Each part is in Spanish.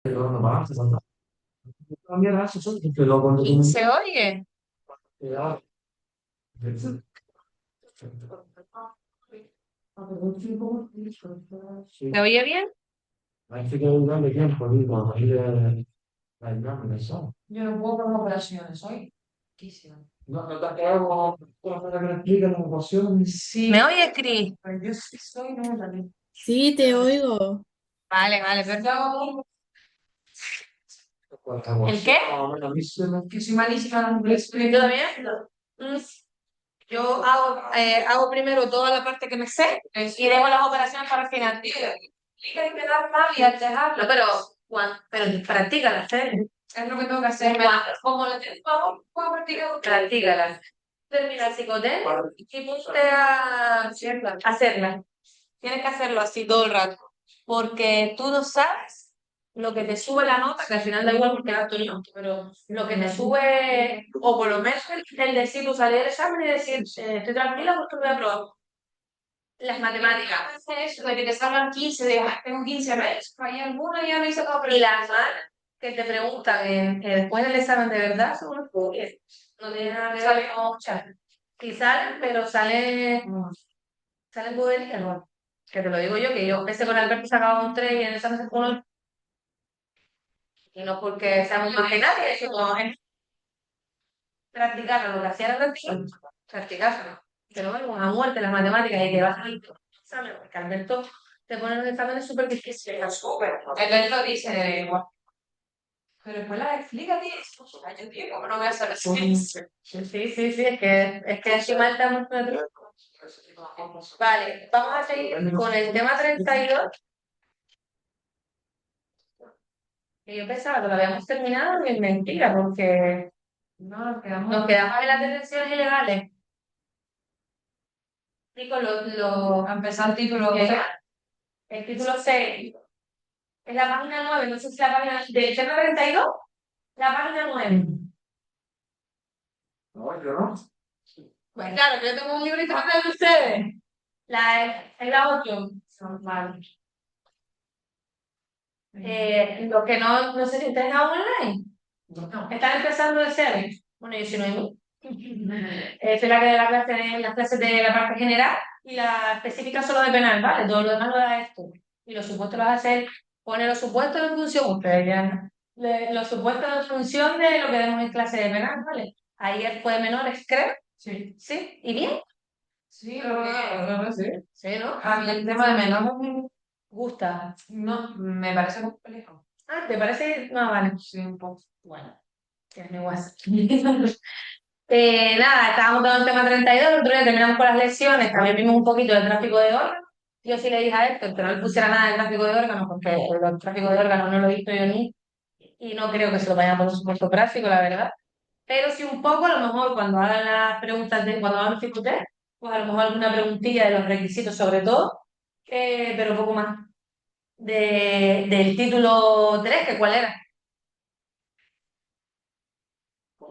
No basta, cambia adesso, solo che lo quando ¿Y se oye? sì, ¿Se oye bien? anche che un grande tempo dico, non ne so. Yo no puedo con operaciones hoy. Muchísimo. No, no te hago una gratuita como pasión. Sí. ¿Me oyes, Cris? Pues yo sí soy, no, también. Sí, te oigo. Vale, vale, perdón. ¿El qué? Que soy malísima en inglés. ¿Y todo bien? Mm. Yo hago primero toda la parte que me sé y dejo las operaciones para el final. Tienes que dar rabia al dejarlo, pero practícala, ¿eh? Es lo que tengo que hacer. Como lo tienes, vamos a practicar. Practícala. Termina el psicoté y ponte a hacerla. Tienes que hacerlo así todo el rato. Porque tú no sabes lo que te sube la nota, que al final da igual porque das tu nota, pero lo que te sube, o por lo menos el decir, tú salir del examen y decir, estoy tranquila porque lo voy a probar. Las matemáticas, eso, de que te salgan 15, de, tengo 15 veces, hay alguna ya no hice todo, pero y las malas que te preguntan después del examen de verdad son unos pobres. No tiene nada que ver con muchas. Y salen, pero salen boberías, ¿no? Que te lo digo yo, que yo empecé con Alberto sacaba un 3 y en el examen sacó uno, y no porque seamos más que nadie, sino es practicarlo, lo que hacía era practicarlo. Pero bueno, a muerte las matemáticas y que vas a ir examen, porque Alberto te pone los exámenes súper difíciles. Súper. Alberto dice, igual. Pero después las explica, tío. Yo, tío, ¿cómo no voy a saber así? Sí, sí, sí, es que encima estamos. Vale, vamos a seguir con el tema 32, que yo pensaba que lo habíamos terminado y es mentira, porque no, nos quedamos en las detenciones ilegales. Y con a empezar el título. El título 6 es la página 9, no sé si la página del tema 32, la página 9. No, yo no. Pues claro, yo tengo un librito más de ustedes. Es la 8. Vale. Los que no sé si ustedes están online. No. Están empezando de cero. Bueno, yo sí no hay. Es la que de las clases de la parte general y la específica solo de penal, ¿vale? Todo lo demás lo da esto. Y los supuestos los hacer, pone los supuestos en función, ustedes ya. Los supuestos en función de lo que vemos en clase de penal, ¿vale? Ayer fue de menores, creo. Sí. ¿Sí? ¿Y bien? Sí, sí. Sí, ¿no? A mí el tema de menores me gusta. No, me parece complejo. Ah, ¿te parece? No, vale. Sí, un poco. Bueno, tienes mi WhatsApp. Nada, estábamos todo el tema 32, el otro día terminamos con las lecciones, también vimos un poquito del tráfico de órganos. Yo sí le dije a Héctor que no le pusiera nada del tráfico de órganos, porque el tráfico de órganos no lo he visto yo ni, y no creo que se lo vayan a poner supuesto práctico, la verdad. Pero sí un poco, a lo mejor cuando hagan las preguntas cuando hagan los Ciputest, pues a lo mejor alguna preguntilla de los requisitos sobre todo, pero un poco más del título 3 que cuál era.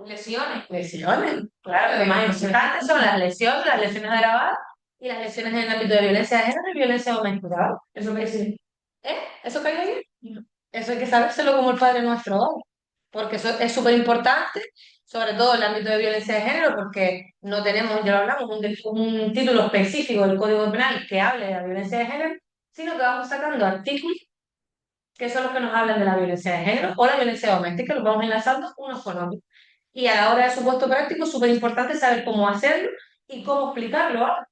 Lesiones. Lesiones, claro, lo más importante son las lesiones agravadas y las lesiones en el ámbito de violencia de género y violencia doméstica, ¿vale? ¿Eso qué es? ¿Eh? ¿Eso qué hay ahí? No. Eso hay que sabérselo como el Padre Nuestro, ¿vale? Porque eso es súper importante, sobre todo en el ámbito de violencia de género, porque no tenemos, ya lo hablamos, un título específico del Código Penal que hable de la violencia de género, sino que vamos sacando artículos que son los que nos hablan de la violencia de género o la violencia doméstica, los vamos enlazando unos con otros. Y a la hora del supuesto práctico es súper importante saber cómo hacerlo y cómo explicarlo, ¿vale?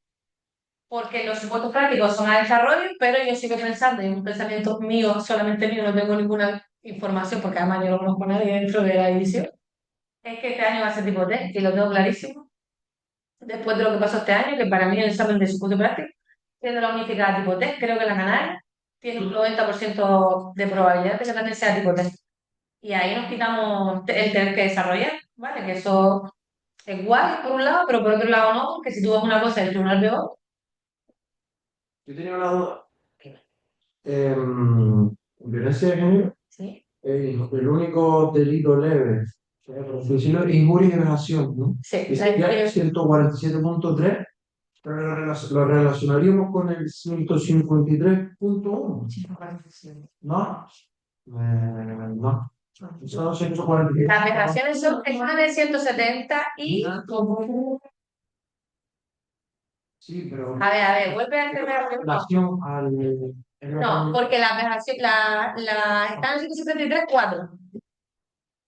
Porque los supuestos prácticos son a desarrollo, pero yo sigo pensando, y un pensamiento mío, solamente mío, no tengo ninguna información, porque además yo no conozco a nadie dentro de la edición, es que este año va a ser tipo test, y lo tengo clarísimo. Después de lo que pasó este año, que para mí el examen de supuesto práctico, siendo la unificada tipo test, creo que la Canaria tiene un 90% de probabilidad de que también sea tipo test. Y ahí nos quitamos el tener que desarrollar, ¿vale? Que eso es guay por un lado, pero por otro lado no, porque si tú ves una cosa y el tribunal ve otra. Yo tenía una duda. Violencia de género, Sí. el único delito leve, por decirlo, es injuria y vejación, ¿no? Sí, Dice ya el 147.3, pero lo relacionaríamos con el 153.1, ¿no? No. Son 140. Las vejaciones están en el 170 y... Sí, pero A ver, vuelve a hacerme la pregunta. relación al... No, porque la vejación, están en 173, 4.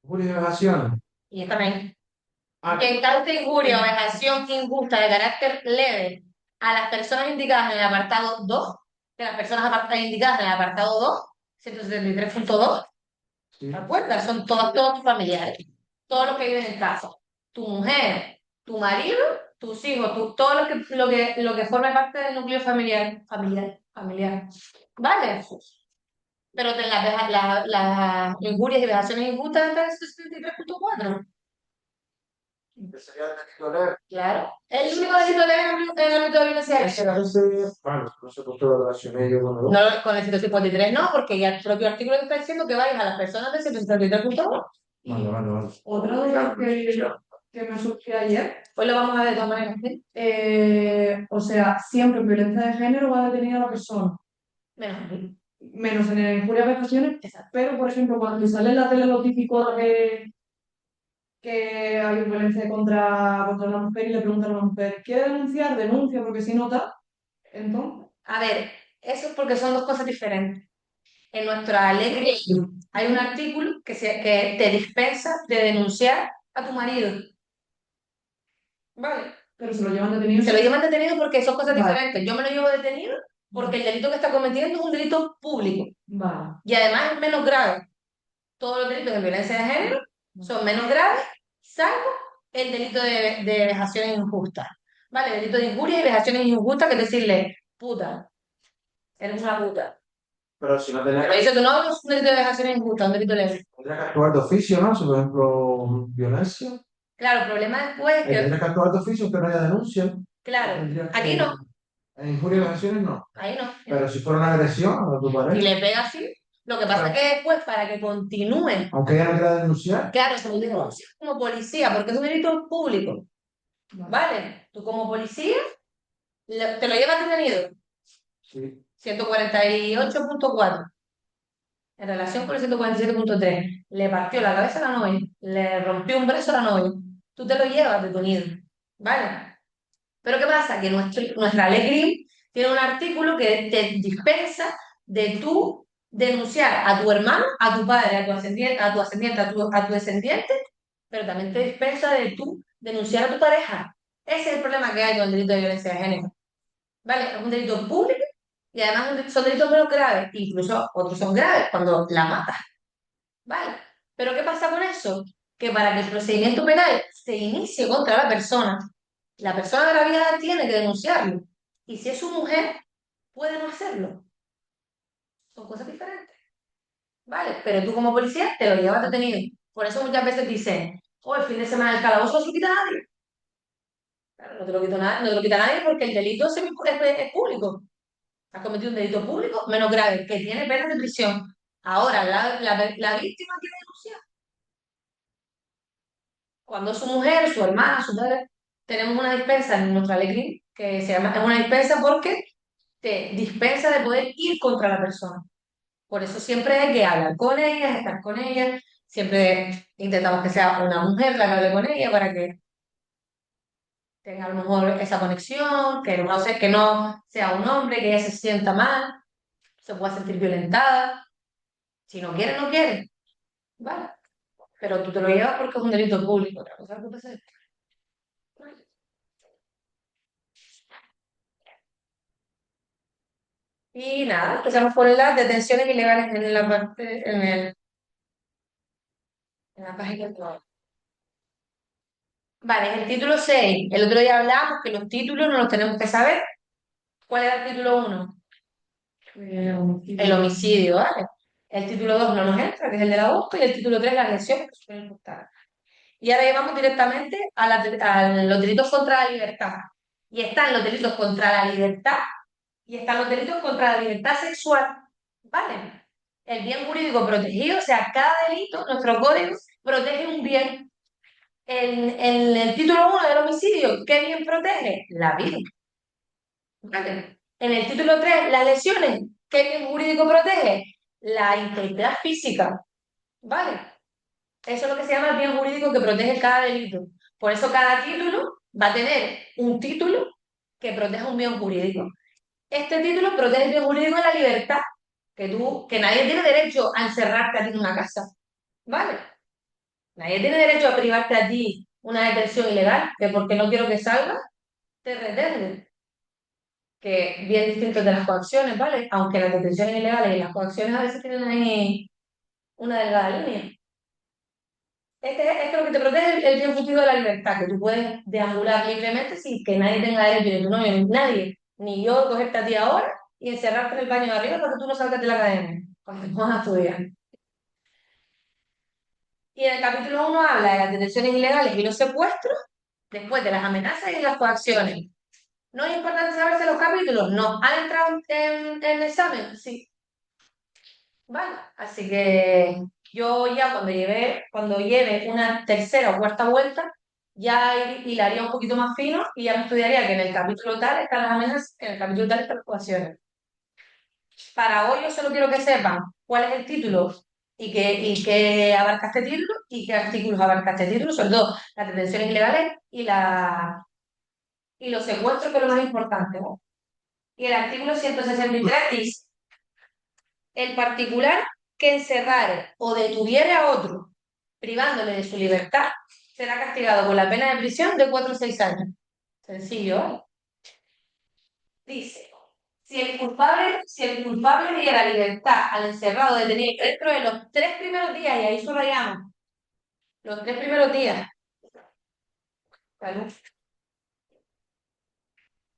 Injuria y vejaciones. Y esta también. Ah, En causa injuria o vejación injusta de carácter leve a las personas indicadas en el apartado 2, de las personas indicadas en el apartado 2, 173.2, sí. ¿te acuerdas? Son todos tus familiares, todos los que viven en casa. Tu mujer, tu marido, tus hijos, todo lo que forme parte del núcleo familiar. ¿Vale? Pero las injurias y vejaciones injustas están en 63.4. Que sería el delito leve. Claro. El único delito leve en el ámbito de violencia de género. Bueno, no sé por qué lo relacioné yo con el otro. No, con el 153 no, porque ya el propio artículo te está diciendo que vayas a las personas del 173.1. Vale. Otra duda que me surgió ayer, Pues lo vamos a ver de todas maneras. ¿Sí? o sea, siempre en violencia de género va detenida la persona, Menos aquí. menos en injurias vejaciones, Exacto. pero por ejemplo, cuando sale en la tele lo típico de que hay violencia contra una mujer y le preguntan a una mujer, ¿quiere denunciar? Denuncia, porque si no está, entonces, A ver, eso es porque son dos cosas diferentes. En nuestra ley hay un artículo que te dispensa de denunciar a tu marido. ¿Vale? pero se lo llevan detenido. Se lo llevan detenido porque son cosas Vale. diferentes. Yo me lo llevo detenido porque el delito que está cometiendo es un delito público. Vale. Y además es menos grave. Todos los delitos de violencia de género son menos graves, salvo el delito de vejaciones injustas. ¿Vale? El delito de injuria y vejaciones injustas, que es decirle, puta, eres una puta. Pero si no Pero dice tu novio, es un delito de vejaciones injustas, un delito leve. tendría que actuar de oficio, ¿no? Si por ejemplo violencia, Claro, el problema después es que, tendría que actuar de oficio que no haya denuncia. claro, Tendría aquí que- no, En injuria y vejaciones no. ahí no. Pero si fuera una agresión a tu Si pareja, le pega así, lo que pasa es que después, para que continúe, aunque ella no quiera denunciar, claro, se lo denuncia como policía, porque es un delito público. Vale. ¿Vale? Tú como policía te lo llevas detenido. sí. 148.4. En relación con el 147.3, le partió la cabeza a la novia, le rompió un brazo a la novia. Tú te lo llevas detenido. ¿Vale? Pero ¿qué pasa? Que nuestra ley GRIM tiene un artículo que te dispensa de tú denunciar a tu hermano, a tu padre, a tu descendiente, pero también te dispensa de tú denunciar a tu pareja. Ese es el problema que hay con el delito de violencia de género. ¿Vale? Es un delito público y además son delitos menos graves, incluso otros son graves cuando la matas. ¿Vale? Pero ¿qué pasa con eso? Que para que el procedimiento penal se inicie contra la persona agraviada tiene que denunciarlo. Y si es su mujer, puede no hacerlo. Son cosas diferentes. ¿Vale? Pero tú como policía te lo llevas detenido. Por eso muchas veces dicen, oh, el fin de semana el calabozo no se lo quita a nadie. Claro, no te lo quita nadie, no te lo quita nadie porque el delito es público. Has cometido un delito público menos grave, que tiene pena de prisión. Ahora, la víctima quiere denunciar. Cuando su mujer, su hermana, su madre, tenemos una dispensa en nuestra ley criminal que se llama, es una dispensa porque te dispensa de poder ir contra la persona. Por eso siempre hay que hablar con ella, estar con ella, siempre intentamos que sea una mujer la que hable con ella para que tenga a lo mejor esa conexión, que no sea un hombre, que ella se sienta mal, se pueda sentir violentada. Si no quiere, no quiere. ¿Vale? Pero tú te lo llevas porque es un delito público. Otra cosa que puede ser. Y nada, empezamos por las detenciones ilegales en la página 4. Vale, es el título 6. El otro día hablábamos que los títulos no los tenemos que saber. ¿Cuál era el título 1? El homicidio, ¿vale? El título 2 no nos entra, que es el del aborto, y el título 3 la lesión, que suele importar. Y ahora llevamos directamente a los delitos contra la libertad. Y están los delitos contra la libertad y están los delitos contra la libertad sexual. ¿Vale? El bien jurídico protegido, o sea, cada delito, nuestro código protege un bien. En el título 1 del homicidio, ¿qué bien protege? La vida. ¿Vale? En el título 3, las lesiones, ¿qué bien jurídico protege? la integridad física, ¿vale? Eso es lo que se llama el bien jurídico que protege cada delito. Por eso cada título va a tener un título que proteja un bien jurídico. Este título protege el bien jurídico de la libertad, que nadie tiene derecho a encerrarte a ti en una casa, ¿vale? Nadie tiene derecho a privarte a ti una detención ilegal, que porque no quiero que salgas, te retengo, que bien distinto de las coacciones, ¿vale? Aunque las detenciones ilegales y las coacciones a veces tienen ahí una delgada línea. Este es lo que te protege el bien jurídico de la libertad, que tú puedes deambular libremente sin que nadie tenga derecho, ni tu novio, ni nadie, ni yo cogerte a ti ahora y encerrarte en el baño de arriba para que tú no salgas de la academia, cuando te vas a estudiar. Y en el capítulo 1 habla de las detenciones ilegales y los secuestros, después de las amenazas y las coacciones. ¿No es importante saberse los capítulos? No. ¿Han entrado en el examen? Sí. Vale. Así que yo ya cuando lleve una tercera o cuarta vuelta, ya hilaría un poquito más fino y ya me estudiaría que en el capítulo tal están las amenazas, en el capítulo tal están las coacciones. Para hoy yo solo quiero que sepan cuál es el título y qué abarca este título y qué artículos abarca este título, sobre todo las detenciones ilegales y los secuestros, que es lo más importante, ¿no? Y el artículo 163 dice: el particular que encerrare o detuviere a otro, privándole de su libertad, será castigado con la pena de prisión de 4 a 6 años. Sencillo, ¿eh? Dice: si el culpable diera libertad al encerrado detenido dentro de los 3 primeros días, y ahí subrayamos, los 3 primeros días, ¿vale?,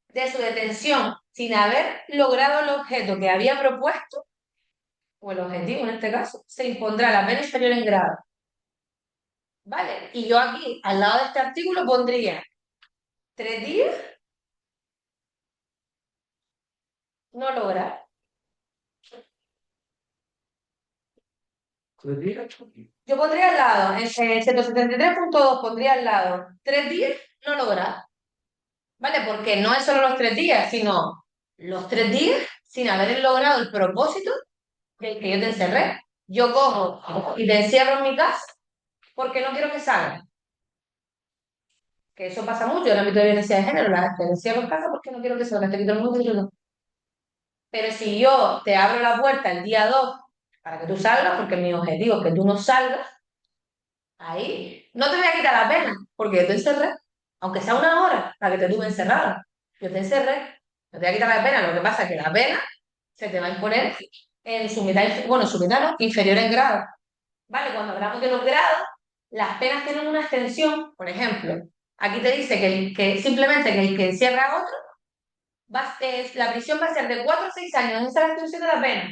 de su detención, sin haber logrado el objeto que había propuesto, o el objetivo en este caso, se impondrá la pena inferior en grado. ¿Vale? Y yo aquí, al lado de este artículo, pondría 3 días no lograr. 3 días. Yo pondría al lado, en 173.2 pondría al lado 3 días no lograr. ¿Vale? Porque no es solo los 3 días, sino los 3 días sin haber logrado el propósito del que yo te encerré. Yo cojo y te encierro en mi casa porque no quiero que salgas. Que eso pasa mucho en el ámbito de violencia de género. Te encierro en casa porque no quiero que salgas, te quito el mundo y yo no. Pero si yo te abro la puerta el día 2 para que tú salgas, porque mi objetivo es que tú no salgas, ahí no te voy a quitar la pena, porque yo te encerré, aunque sea una hora para que te tuve encerrada. Yo te encerré, no te voy a quitar la pena, lo que pasa es que la pena se te va a imponer en su mitad, bueno, en su mitad no, inferior en grado. ¿Vale? Cuando hablamos de los grados, las penas tienen una extensión. Por ejemplo, aquí te dice que simplemente que el que encierra a otro, la prisión va a ser de 4 a 6 años. Esa es la extensión de la pena.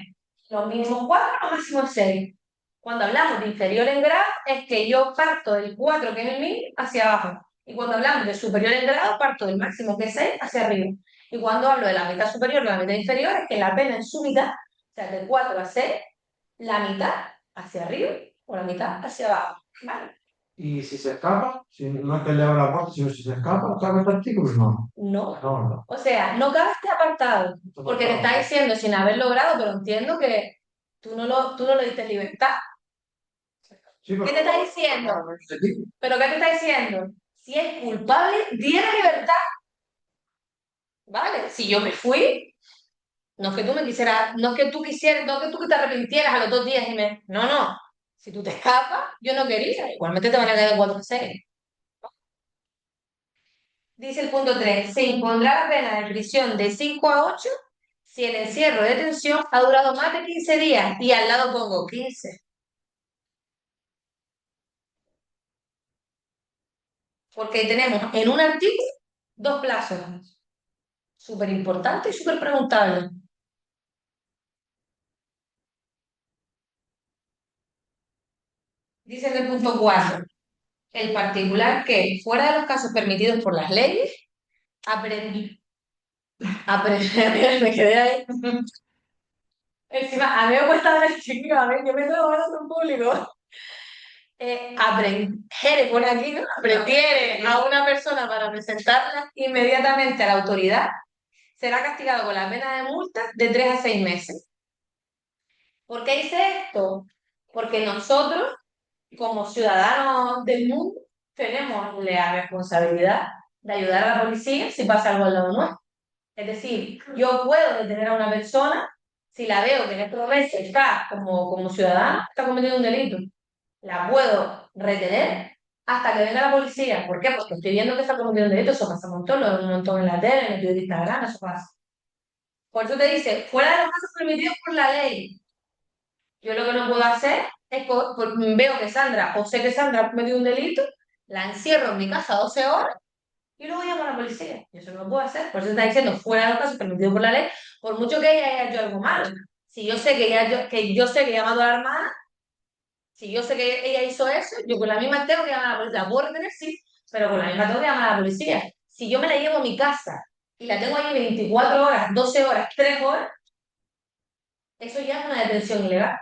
Los mínimos 4, los máximos 6. Cuando hablamos de inferior en grado, es que yo parto del 4, que es el mínimo, hacia abajo. Y cuando hablamos de superior en grado, parto del máximo, que es 6, hacia arriba. Y cuando hablo de la mitad superior o la mitad inferior, es que la pena en su mitad, o sea, de 4 a 6, la mitad hacia arriba o la mitad hacia abajo. ¿Vale? Y si se escapa, si no es que le abra la puerta, sino si se escapa, ¿cabe este artículo? No. No. No, no. O sea, no cabe este apartado, porque te está diciendo sin haber logrado, pero entiendo que tú no le diste libertad. Sí, ¿Qué te está diciendo? ¿Pero qué te está diciendo? Si es culpable, diera libertad. ¿Vale? Si yo me fui, no es que tú me quisieras, no es que tú quisieras, no es que tú te arrepintieras a los 2 días y me... No, no. Si tú te escapas, yo no quería. Igualmente te van a caer 4 a 6. Dice el punto 3: se impondrá la pena de prisión de 5 a 8 si el encierro de detención ha durado más de 15 días. Y al lado pongo 15. Porque tenemos en un artículo 2 plazos. Súper importante y súper preguntable. Dice en el punto 4: el particular que, fuera de los casos permitidos por las leyes, aprendí. Me quedé ahí. Encima, a mí me cuesta ver el chico, a ver, yo me estoy hablando en público. Aprender, por aquí, ¿no? Prefiere a una persona para presentarla inmediatamente a la autoridad, será castigado con la pena de multa de 3 a 6 meses. ¿Por qué hice esto? Porque nosotros, como ciudadanos del mundo, tenemos la responsabilidad de ayudar a la policía si pasa algo al lado nuestro. Es decir, yo puedo detener a una persona si la veo que en este momento está como ciudadana, está cometiendo un delito. La puedo retener hasta que venga la policía. ¿Por qué? Porque estoy viendo que está cometiendo un delito, eso pasa un montón, lo veo un montón en la tele, en el Twitter de Instagram, eso pasa. Por eso te dice, fuera de los casos permitidos por la ley. Yo lo que no puedo hacer es, veo que Sandra, o sé que Sandra ha cometido un delito, la encierro en mi casa 12 horas y luego llamo a la policía. Y eso no lo puedo hacer. Por eso está diciendo, fuera de los casos permitidos por la ley, por mucho que ella haya hecho algo malo. Si yo sé que yo sé que ella mató a la hermana, si yo sé que ella hizo eso, yo con la misma tengo que llamar a la policía. La puedo retener, sí, pero con la misma tengo que llamar a la policía. Si yo me la llevo a mi casa y la tengo ahí 24 horas, 12 horas, 3 horas, eso ya es una detención ilegal.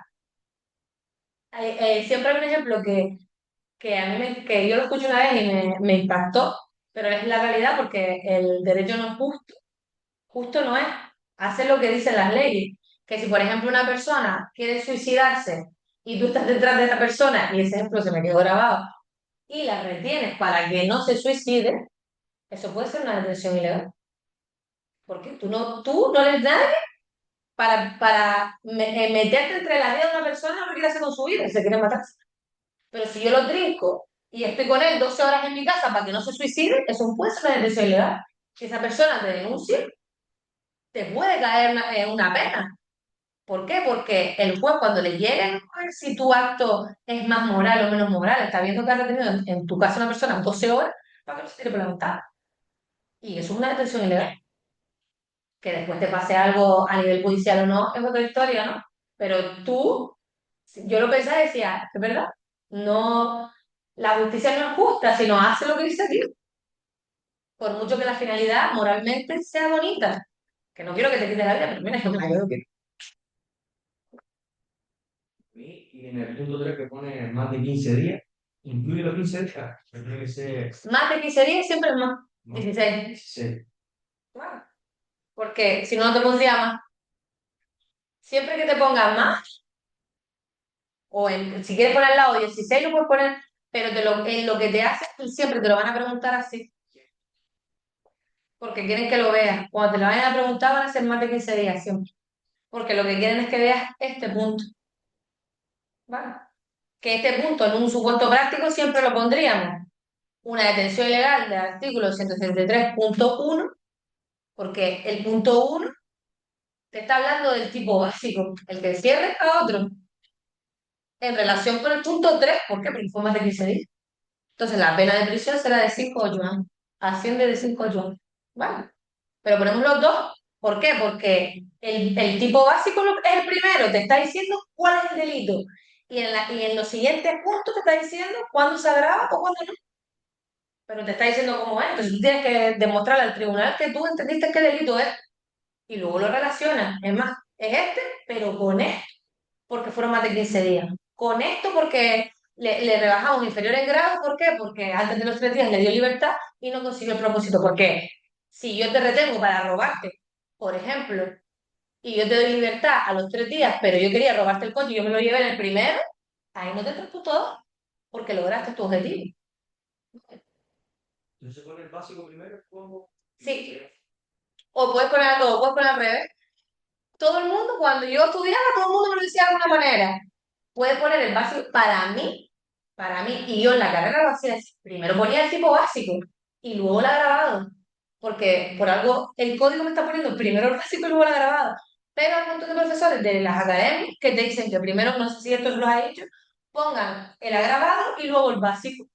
Siempre hay un ejemplo que a mí que yo lo escuché una vez y me impactó, pero es la realidad porque el derecho no es justo. Justo no es hacer lo que dicen las leyes. Que si, por ejemplo, una persona quiere suicidarse y tú estás detrás de esa persona, y ese ejemplo se me quedó grabado, y la retienes para que no se suicide, eso puede ser una detención ilegal. Porque tú no eres nadie para meterte entre la vida de una persona lo que quiere hacer con su vida y se quiere matar. Pero si yo lo trinco y estoy con él 12 horas en mi casa para que no se suicide, eso puede ser una detención ilegal. Si esa persona te denuncia, te puede caer una pena. ¿Por qué? Porque el juez cuando le llegue a ver si tu acto es más moral o menos moral, está viendo que has retenido en tu casa una persona 12 horas para que no se tire por la ventana. Y eso es una detención ilegal. Que después te pase algo a nivel judicial o no, es otra historia, ¿no? Pero tú, yo lo pensaba y decía, es verdad, no, la justicia no es justa, sino hace lo que dice aquí. Por mucho que la finalidad moralmente sea bonita. Que no quiero que te quite la vida, pero mira, yo me la quedo que... Y en el punto 3 que pone más de 15 días, incluye los 15 días, que tiene que ser Más de 15 días siempre es más. más 16. 16. Claro. Porque si no, no te pondría más. Siempre que te pongas más, si quieres poner al lado 16 lo puedes poner, pero en lo que te hace, siempre te lo van a preguntar así, porque quieren que lo veas. Cuando te lo vayan a preguntar van a ser más de 15 días siempre, porque lo que quieren es que veas este punto, ¿vale? Que este punto en un supuesto práctico siempre lo pondríamos. Una detención ilegal del artículo 163.1, porque el punto 1 te está hablando del tipo básico, el que cierre a otro. En relación con el punto 3, ¿por qué? Porque fue más de 15 días. Entonces la pena de prisión será de 5 o 8 años. Asciende de 5 a 8 años. ¿Vale? Pero ponemos los dos. ¿Por qué? Porque el tipo básico es el primero, te está diciendo cuál es el delito. Y en los siguientes puntos te está diciendo cuándo se agrava o cuándo no. Pero te está diciendo cómo es. Entonces tú tienes que demostrarle al tribunal que tú entendiste qué delito es. Y luego lo relacionas. Es más, es este, pero con esto, porque fueron más de 15 días. Con esto, porque le rebajamos inferior en grado. ¿Por qué? Porque antes de los 3 días le dio libertad y no consiguió el propósito. Porque si yo te retengo para robarte, por ejemplo, y yo te doy libertad a los 3 días, pero yo quería robarte el coche y yo me lo llevé en el primero, ahí no te todo, porque lograste tu objetivo. Entonces pone el básico primero, como... Sí, o puedes poner al revés. Todo el mundo, cuando yo estudiaba, todo el mundo me lo decía de alguna manera. Puedes poner el básico para mí, y yo en la carrera lo hacía así. Primero ponía el tipo básico y luego la grabado. Porque por algo el código me está poniendo primero el básico y luego la grabado. Pero hay un montón de profesores de las academias que te dicen que primero, no sé si esto los ha hecho, pongan el agravado y luego el básico.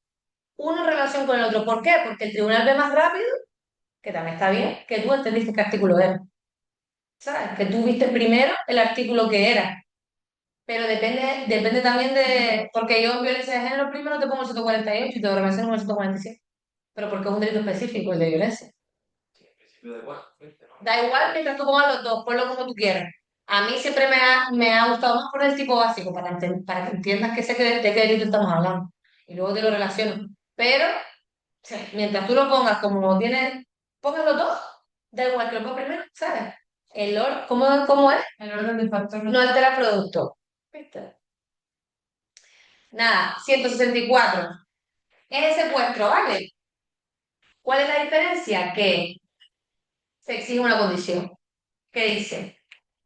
Uno en relación con el otro. ¿Por qué? Porque el tribunal ve más rápido, que también está bien, que tú entendiste qué artículo era. ¿Sabes? Que tú viste primero el artículo que era. Pero depende también de. Porque yo en violencia de género primero te pongo el 148 y te lo menciono el 147. Pero porque es un delito específico el de violencia. Sí, en principio da igual, ¿no? Da igual mientras tú pongas los dos, ponlo como tú quieras. A mí siempre me ha gustado más poner el tipo básico para que entiendas que sé de qué delito estamos hablando. Y luego te lo relaciono. Pero sí, mientras tú lo pongas como tienes, pongas los dos, da igual que lo pongas primero, ¿sabes? ¿Cómo es? El orden de factores. No altera producto. ¿Viste? Nada, 164. Es el secuestro, ¿vale? ¿Cuál es la diferencia? Que se exige una condición. ¿Qué dice?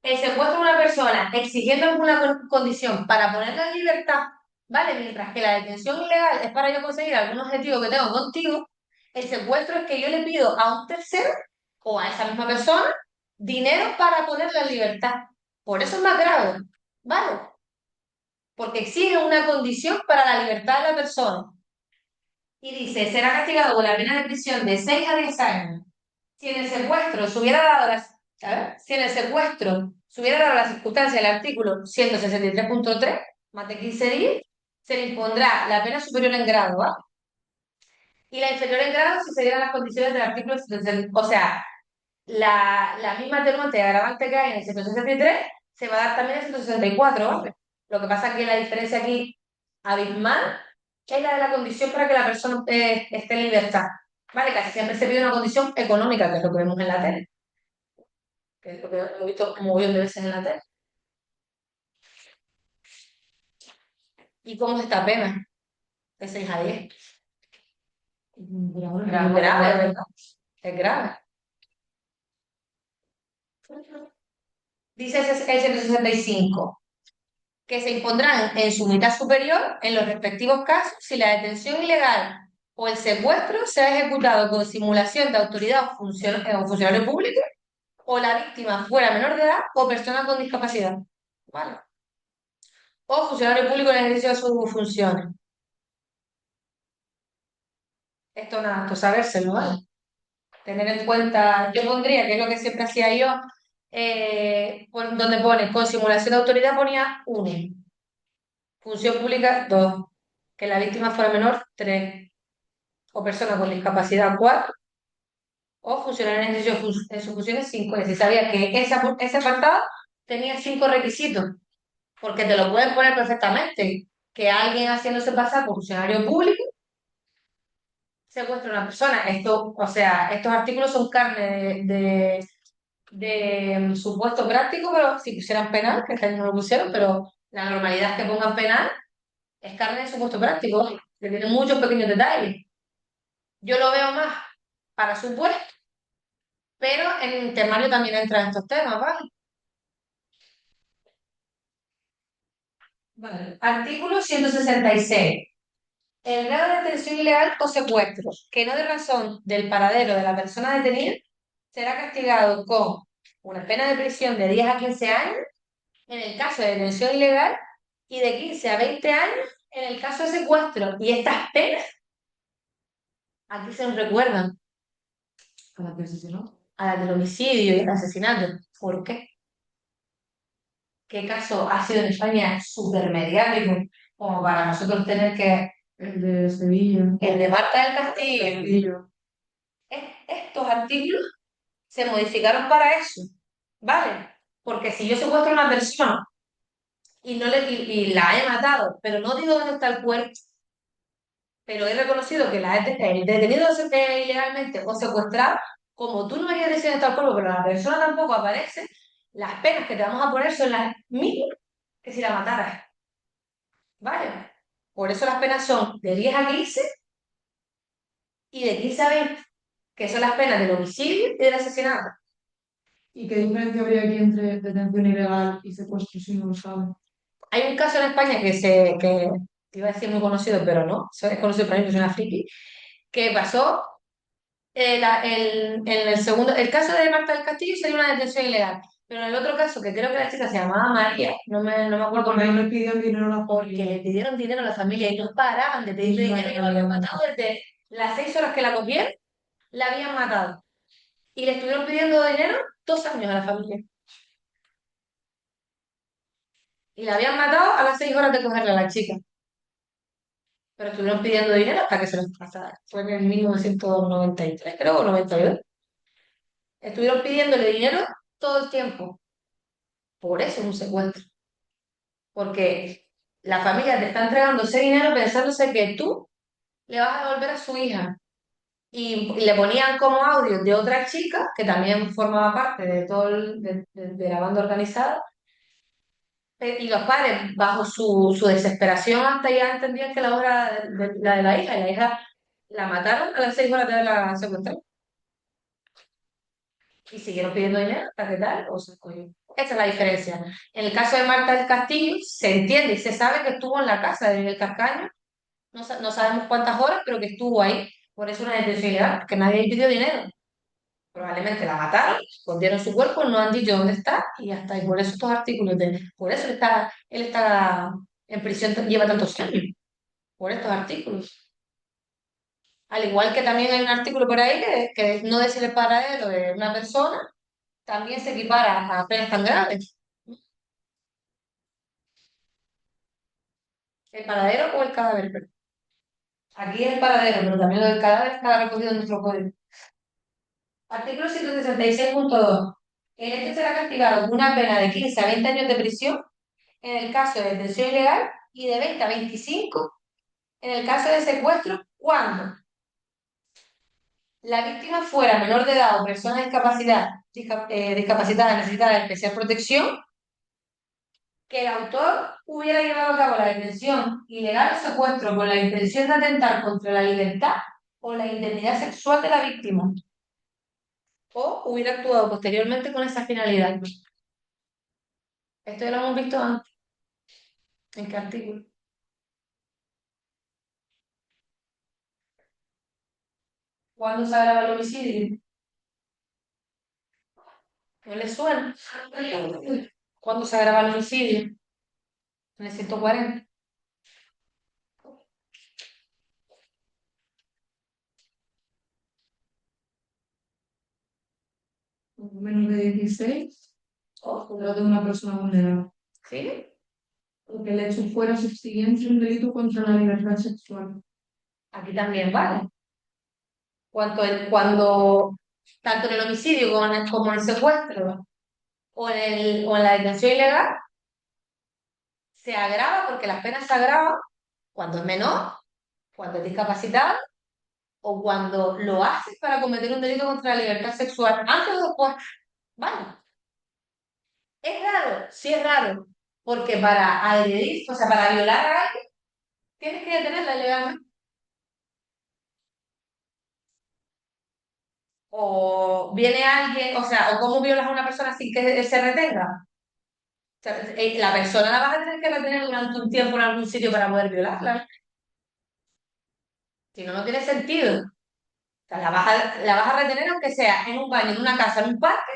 El secuestro de una persona exigiendo alguna condición para ponerla en libertad, ¿vale? Mientras que la detención ilegal es para yo conseguir algún objetivo que tengo contigo, el secuestro es que yo le pido a un tercero o a esa misma persona dinero para ponerla en libertad. Por eso es más grave, ¿vale? Porque exige una condición para la libertad de la persona. Y dice, será castigado con la pena de prisión de 6 a 10 años. Si en el secuestro se hubiera dado si en el secuestro se hubiera dado la circunstancia del artículo 163.3, más de 15 días, se le impondrá la pena superior en grado, ¿va? Y la inferior en grado si se dieran las condiciones del artículo 163. O sea, la misma atenuante y agravante que hay en el 163 se va a dar también en el 164, ¿vale? Lo que pasa es que la diferencia aquí abismal es la de la condición para que la persona esté en libertad. ¿Vale? Casi siempre se pide una condición económica, que es lo que vemos en la tele, que es lo que hemos visto un montón de veces en la tele. ¿Y cómo es esta pena? De 6 a 10. Grave, Grave, ¿verdad? Es grave. Dice el 165 que se impondrán en su mitad superior en los respectivos casos si la detención ilegal o el secuestro se ha ejecutado con simulación de autoridad o funcionario público o la víctima fuera menor de edad o persona con discapacidad. ¿Vale? O funcionario público en el ejercicio de sus funciones. Esto nada, esto sabérselo, ¿vale? Tener en cuenta, yo pondría, que es lo que siempre hacía yo, donde pone con simulación de autoridad ponía 1, función pública 2, que la víctima fuera menor 3, o persona con discapacidad 4, o funcionario en ejercicio de sus funciones 5. Es decir, sabía que ese apartado tenía 5 requisitos, porque te lo pueden poner perfectamente, que alguien haciéndose pasar por funcionario público secuestra a una persona. Esto, o sea, estos artículos son carne de supuesto práctico, pero si pusieran penal, que este año no lo pusieron, pero la normalidad es que pongan penal es carne de supuesto práctico, que tiene muchos pequeños detalles. Yo lo veo más para supuesto, pero en temario también entran estos temas, ¿vale? Vale. Artículo 166. El grado de detención ilegal o secuestro, que no de razón del paradero de la persona detenida, será castigado con una pena de prisión de 10 a 15 años en el caso de detención ilegal y de 15 a 20 años en el caso de secuestro. Y estas penas, aquí se nos recuerdan ¿A la que asesinó? a las del homicidio y el asesinato. ¿Por qué? ¿Qué caso ha sido en España súper mediático como para nosotros tener que... El de Sevilla. El de Marta del Castillo. Castillo. Estos artículos se modificaron para eso, ¿vale? Porque si yo secuestro a una persona y, no y la he matado, pero no digo dónde está el cuerpo, pero he reconocido que la he detenido ilegalmente o secuestrado, como tú no me quieres decir dónde está el cuerpo, pero la persona tampoco aparece, las penas que te vamos a poner son las mismas que si la mataras, ¿vale? Por eso las penas son de 10 a 15 y de 15 a 20, que son las penas del homicidio y del asesinato. ¿Y qué diferencia habría aquí entre detención ilegal y secuestro si no lo saben? Hay un caso en España que te iba a decir muy conocido, pero no, es conocido para mí, que es una friki, que pasó en el segundo, el caso de Marta del Castillo sería una detención ilegal, pero en el otro caso, que creo que la chica se llamaba María, no me acuerdo Porque no bien, le pidieron dinero a la porque familia. le pidieron dinero a la familia y no paraban de pedirle dinero y la habían matado desde las 6 horas que la cogieron, la habían matado. Y le estuvieron pidiendo dinero 2 años a la familia. Y la habían matado a las 6 horas de cogerla a la chica. Pero estuvieron pidiendo dinero hasta que se los pasara. Fue en el 1993, creo, o 92. Estuvieron pidiéndole dinero todo el tiempo. Por eso es un secuestro. Porque la familia te está entregando ese dinero pensándose que tú le vas a devolver a su hija. Y le ponían como audio de otra chica que también formaba parte de todo de la banda organizada, Y los padres, bajo su desesperación, hasta ya entendían que la obra la de la hija, y la hija la mataron a las 6 horas de haberla secuestrado. Y siguieron pidiendo dinero, ¿para qué tal? O sea, coño. Esa es la diferencia. En el caso de Marta del Castillo, se entiende y se sabe que estuvo en la casa de Miguel Cascaño, no sabemos cuántas horas, pero que estuvo ahí. Por eso una detención ilegal, porque nadie le pidió dinero. Probablemente la mataron, escondieron su cuerpo, no han dicho dónde está y ya está. Y por eso estos artículos, por eso él está en prisión, lleva tantos años, por estos artículos. Al igual que también hay un artículo por ahí que no decir el paradero de una persona, también se equipara a penas tan graves. ¿El paradero o el cadáver? Perdón. Aquí es el paradero, pero también lo del cadáver está recogido en nuestro código. Artículo 166.2. El hecho será castigado con una pena de 15 a 20 años de prisión en el caso de detención ilegal y de 20 a 25 en el caso de secuestro cuando la víctima fuera menor de edad o persona discapacitada necesitada de especial protección, que el autor hubiera llevado a cabo la detención ilegal o secuestro con la intención de atentar contra la libertad o la integridad sexual de la víctima, o hubiera actuado posteriormente con esa finalidad. Esto ya lo hemos visto antes. ¿En qué artículo? ¿Cuándo se agrava el homicidio? ¿No le suena? ¿Cuándo se agrava el homicidio? En el 140. Menos de 16 o lo de una persona vulnerable. ¿Sí? Porque el hecho fuera subsiguiente a un delito contra la libertad sexual. Aquí también vale. Cuando tanto en el homicidio como en el secuestro o en la detención ilegal, se agrava porque las penas se agravan cuando es menor, cuando es discapacitado o cuando lo haces para cometer un delito contra la libertad sexual, antes o después. Vale. Es raro, sí es raro, porque para agredir, o sea, para violar a alguien, tienes que detenerla ilegalmente. O viene alguien, o sea, o cómo violas a una persona sin que se retenga. O sea, la persona la vas a tener que retener durante un tiempo en algún sitio para poder violarla. Si no, no tiene sentido. O sea, la vas a retener aunque sea en un baño, en una casa, en un parque,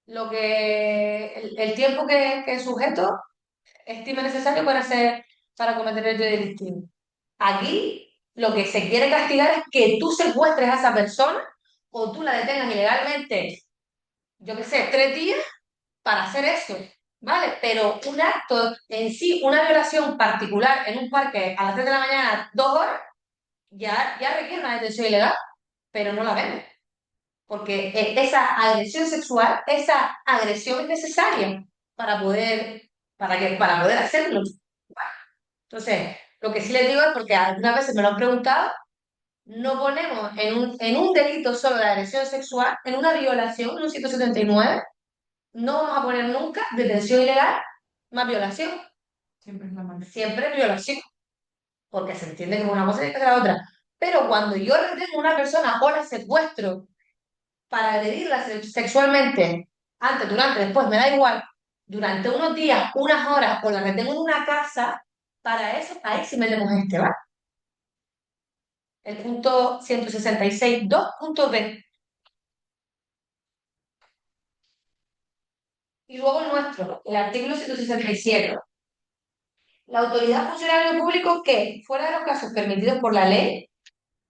el tiempo que el sujeto estime necesario para cometer el hecho delictivo. Aquí lo que se quiere castigar es que tú secuestres a esa persona o tú la detengas ilegalmente, yo qué sé, 3 días para hacer eso, ¿vale? Pero un acto en sí, una violación particular en un parque a las 3 de la mañana, 2 horas, ya requiere una detención ilegal, pero no la vemos. Porque esa agresión sexual, esa agresión es necesaria para poder hacerlo. Entonces, lo que sí les digo es porque algunas veces me lo han preguntado, no ponemos en un delito solo de agresión sexual, en una violación, en un 179, no vamos a poner nunca detención ilegal más violación. Siempre es la mano. Siempre es violación, porque se entiende que una cosa tiene que ser la otra. Pero cuando yo retengo a una persona o la secuestro para agredirla sexualmente, antes, durante, después, me da igual, durante unos días, unas horas, o la retengo en una casa, para eso, ahí sí metemos este, ¿vale? El punto 166, 2.b. Y luego el nuestro, el artículo 167. La autoridad funcionario público que, fuera de los casos permitidos por la ley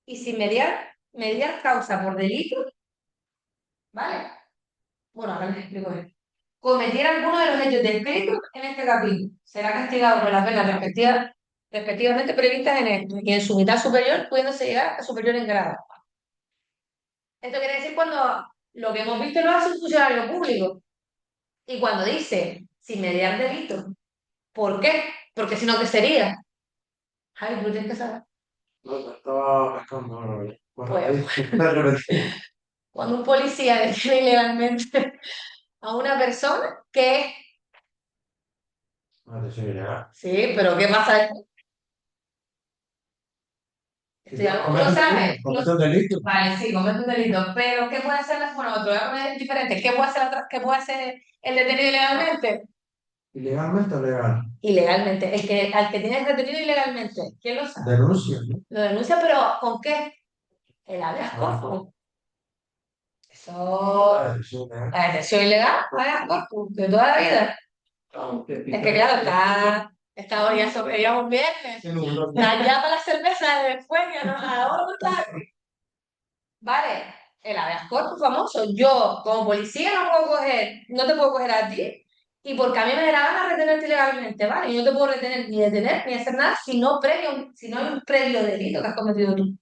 y sin mediar causa por delito, ¿vale? Bueno, ahora les explico esto. Cometiera alguno de los hechos descritos en este capítulo, será castigado con las penas respectivamente previstas en esto y en su mitad superior, pudiéndose llegar a superior en grado. Esto quiere decir cuando lo que hemos visto lo hace un funcionario público. Y cuando dice sin mediar delito, ¿por qué? Porque si no, ¿qué sería? Javi, tú tienes que saber. No, estaba pescando ahora. Bueno, Pues, cuando un policía detiene ilegalmente a una persona que es Detención ilegal. Sí, pero ¿qué pasa? Tú lo sabes. Comete un delito. Vale, sí, comete un delito. Pero ¿qué puede hacer bueno, te lo voy a poner diferente. ¿Qué puede hacer qué puede hacer el detenido ilegalmente? ¿Ilegalmente o legal? Ilegalmente. Al que tienes retenido ilegalmente. ¿Quién lo sabe? Denuncia, ¿no? Lo denuncia, pero ¿con qué? El habeas corpus. Eso. La detención ilegal. La detención ilegal, habeas corpus, de toda la vida. Es que claro, está hoy ya sobre un viernes. Está ya para la cerveza de después, ya no, ahora no está. Vale, el habeas corpus famoso. Yo, como policía, no te puedo coger a ti, y porque a mí me da la gana retenerte ilegalmente, ¿vale? Yo no te puedo retener ni detener ni hacer nada si no hay un previo delito que has cometido tú,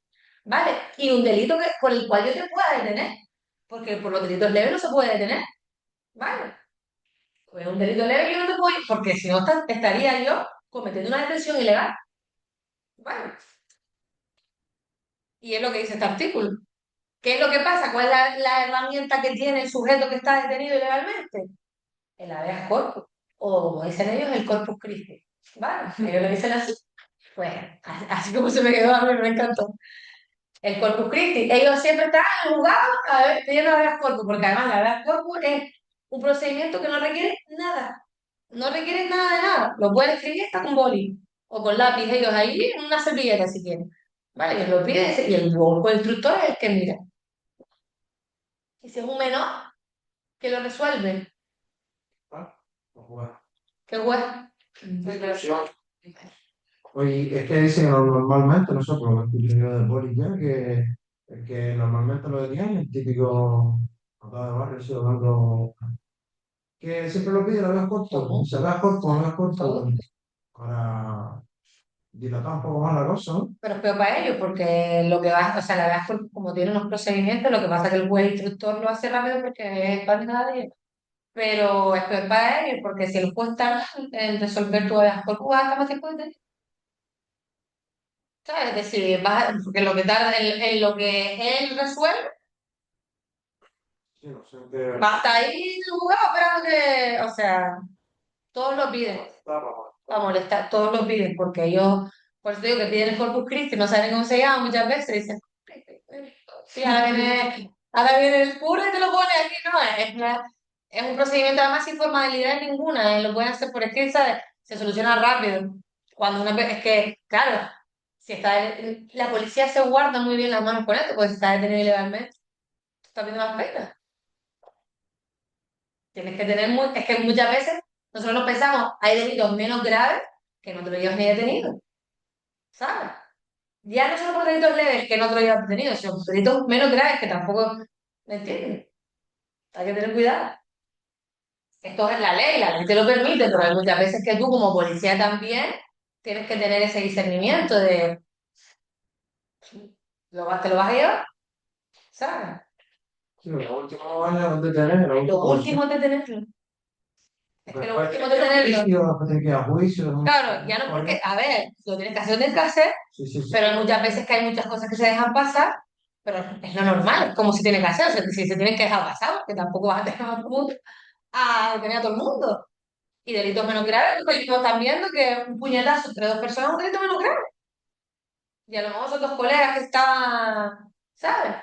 ¿vale? Y un delito por el cual yo te pueda detener, porque por los delitos leves no se puede detener, ¿vale? Pues un delito leve yo no te puedo ir, porque si no estaría yo cometiendo una detención ilegal, ¿vale? Y es lo que dice este artículo. ¿Qué es lo que pasa? ¿Cuál es la herramienta que tiene el sujeto que está detenido ilegalmente? El habeas corpus, o como dicen ellos, el corpus Christi. ¿Vale? Ellos lo dicen así. Pues, así como se me quedó a mí, me encantó. El corpus Christi. Ellos siempre están en el juzgado pidiendo habeas corpus, porque además el habeas corpus es un procedimiento que no requiere nada. No requiere nada de nada. Lo pueden escribir hasta con boli o con lápiz, ellos ahí en una servilleta si quieren. ¿Vale? Ellos lo piden y el instructor es el que mira. Y si es un menor, que lo resuelve. Ah, pues bueno. ¿Qué juez? Oye, es que dicen que normalmente, no sé, por lo que escuché yo de Boris ya, que normalmente lo detienen, el típico atado de barrio, sí, dando, que siempre lo pide, lo veo corto, se ve corto, lo veo corto, para dilatar un poco más la cosa, ¿no? Pero es peor para ellos, porque lo que va, o sea, la verdad es que como tiene unos procedimientos, lo que pasa es que el juez instructor lo hace rápido porque es para nadie. Pero es peor para ellos, porque si el juez tarda en resolver tu habeas corpus, vas a estar más tiempo detenido. ¿Sabes? Es decir, porque lo que tarda en lo que él resuelve, Sí, no sé qué. va a estar ahí en el juzgado esperando que, o sea, todos lo piden. A molestar, todos lo piden, porque ellos, por eso digo que piden el Corpus Christi, no saben cómo se llama muchas veces, dicen, sí, ahora viene el cura y te lo pone aquí, no, es un procedimiento además sin formalidad ninguna, lo pueden hacer por escrito, ¿sabes? Se soluciona rápido. Cuando es que, claro, si la policía se guarda muy bien las manos con esto, pues si está detenido ilegalmente, está pidiendo más pena. Tienes que tener es que muchas veces nosotros nos pensamos, hay delitos menos graves que no te lo llevas ni detenido, ¿sabes? Ya no solo por delitos leves que no te lo llevas detenido, sino por delitos menos graves que tampoco, ¿me entiendes? Hay que tener cuidado. Esto es la ley te lo permite, pero hay muchas veces que tú como policía también tienes que tener ese discernimiento de, te lo vas a llevar, ¿sabes? Sí, lo último años de tener, Lo último es detenerlo. Es que lo último es detenerlo. Después que a juicio. Claro, ya no porque, a ver, lo tienes que hacer, Sí, sí, sí. pero hay muchas veces que hay muchas cosas que se dejan pasar, pero es lo normal, es como si tiene que hacer, o sea, si se tienen que dejar pasar, porque tampoco vas a dejar a todo el mundo, a detener a todo el mundo. Y delitos menos graves, pues están viendo que un puñetazo entre dos personas es un delito menos grave. Y a lo mejor son dos colegas que estaban, ¿sabes?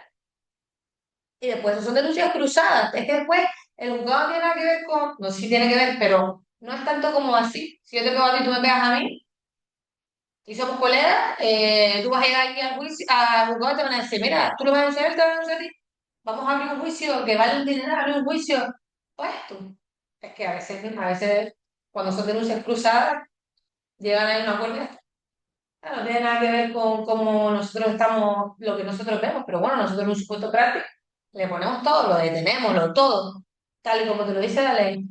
Y después eso son denuncias cruzadas. Es que después el juzgado no tiene nada que ver con, no sé si tiene que ver, pero no es tanto como así. Si yo te pego a ti, tú me pegas a mí, y somos colegas, tú vas a llegar aquí al juicio, al juzgado y te van a decir, mira, tú lo vas a denunciar, él te va a denunciar a ti. Vamos a abrir un juicio que vale un dinero, abrir un juicio. Pues tú. Es que a veces, cuando son denuncias cruzadas, llegan a un acuerdo. No tiene nada que ver con cómo nosotros estamos, lo que nosotros vemos, pero bueno, nosotros en un supuesto práctico le ponemos todo, lo detenemos, todo, tal y como te lo dice la ley.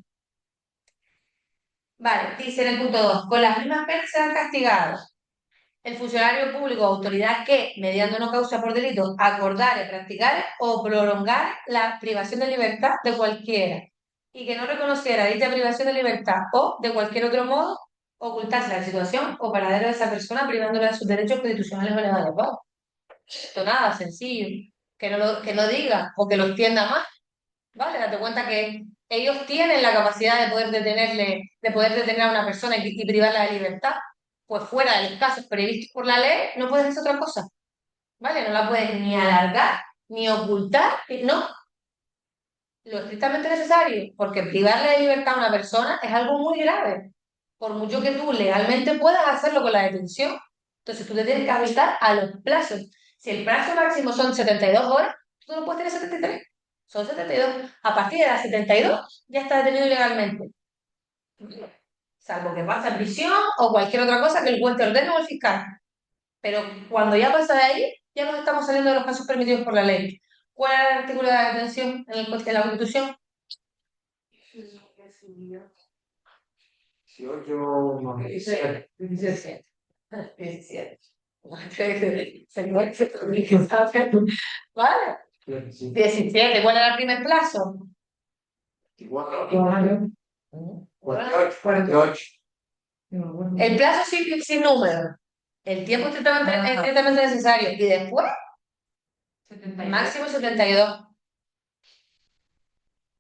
Vale, dice en el punto 2 con las mismas penas serán castigados el funcionario público o autoridad que, mediante una causa por delito, acordare, practicare o prolongare la privación de libertad de cualquiera y que no reconociera dicha privación de libertad o, de cualquier otro modo, ocultase la situación o paradero de esa persona privándola de sus derechos constitucionales o legales. Vamos, esto nada, sencillo. Que no diga o que lo extienda más, ¿vale? Date cuenta que Ellos tienen la capacidad de poder detener a una persona y privarla de libertad. Pues fuera de los casos previstos por la ley, no puedes hacer otra cosa, ¿vale? No la puedes ni alargar, ni ocultar, no. Lo estrictamente necesario, porque privarle de libertad a una persona es algo muy grave, por mucho que tú legalmente puedas hacerlo con la detención. Entonces tú te tienes que ajustar a los plazos. Si el plazo máximo son 72 horas, tú no puedes tener 73, son 72. A partir de las 72 ya está detenido ilegalmente, salvo que pase a prisión o cualquier otra cosa que el juez te ordene o el fiscal. Pero cuando ya pasa de ahí, ya nos estamos saliendo de los casos permitidos por la ley. ¿Cuál es el artículo de la detención en la Constitución? 18, no, 17. 17. 17. ¿Vale? 17. ¿Cuál era el primer plazo? 24, Ujú. 48, 48. El plazo sin número. El tiempo es estrictamente necesario. Y después, máximo 72.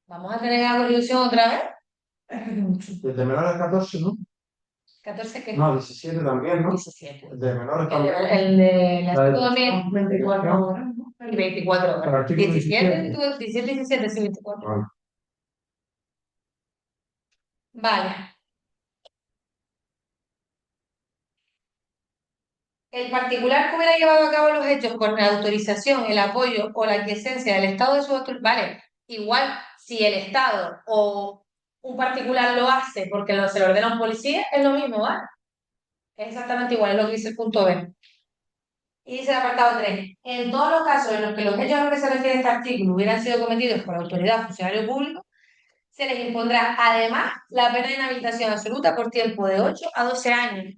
Vamos a tener la Constitución otra vez. Desde menores de 14, ¿no? 14 que No, 17 también, ¿no? 17. De menores El también. de la La Estado también. 24 horas, ¿no? Y 24 El horas. artículo 17, 17. 17, 17, sí, 24. Vale. Vale. El particular que hubiera llevado a cabo los hechos con la autorización, el apoyo o la aquiescencia del Estado de su autoridad, vale, igual si el Estado o un particular lo hace porque se lo ordena un policía, es lo mismo, ¿vale? Es exactamente igual, es lo que dice el punto B. Y dice el apartado 3. En todos los casos en los que los hechos a los que se refiere este artículo hubieran sido cometidos por autoridad o funcionario público, se les impondrá además la pena de inhabilitación absoluta por tiempo de 8 a 12 años.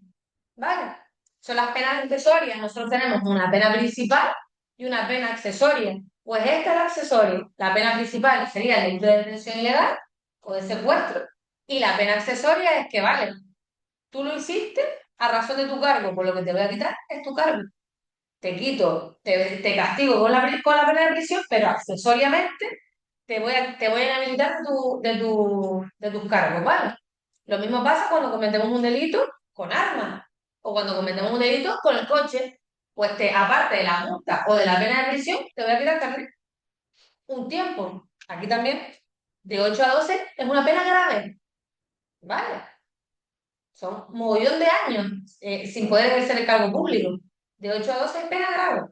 ¿Vale? Son las penas accesorias. Nosotros tenemos una pena principal y una pena accesoria. Pues esta es la accesoria. La pena principal sería el delito de detención ilegal o de secuestro. Y la pena accesoria es que, vale, tú lo hiciste a razón de tu cargo, por lo que te voy a quitar es tu cargo. Te quito, te castigo con la pena de prisión, pero accesoriamente te voy a inhabilitar de tus cargos, ¿vale? Lo mismo pasa cuando cometemos un delito con armas o cuando cometemos un delito con el coche. Pues aparte de la multa o de la pena de prisión, te voy a quitar también un tiempo. Aquí también, de 8 a 12 es una pena grave, ¿vale? Son un mogollón de años sin poder ejercer el cargo público. De 8 a 12 es pena grave,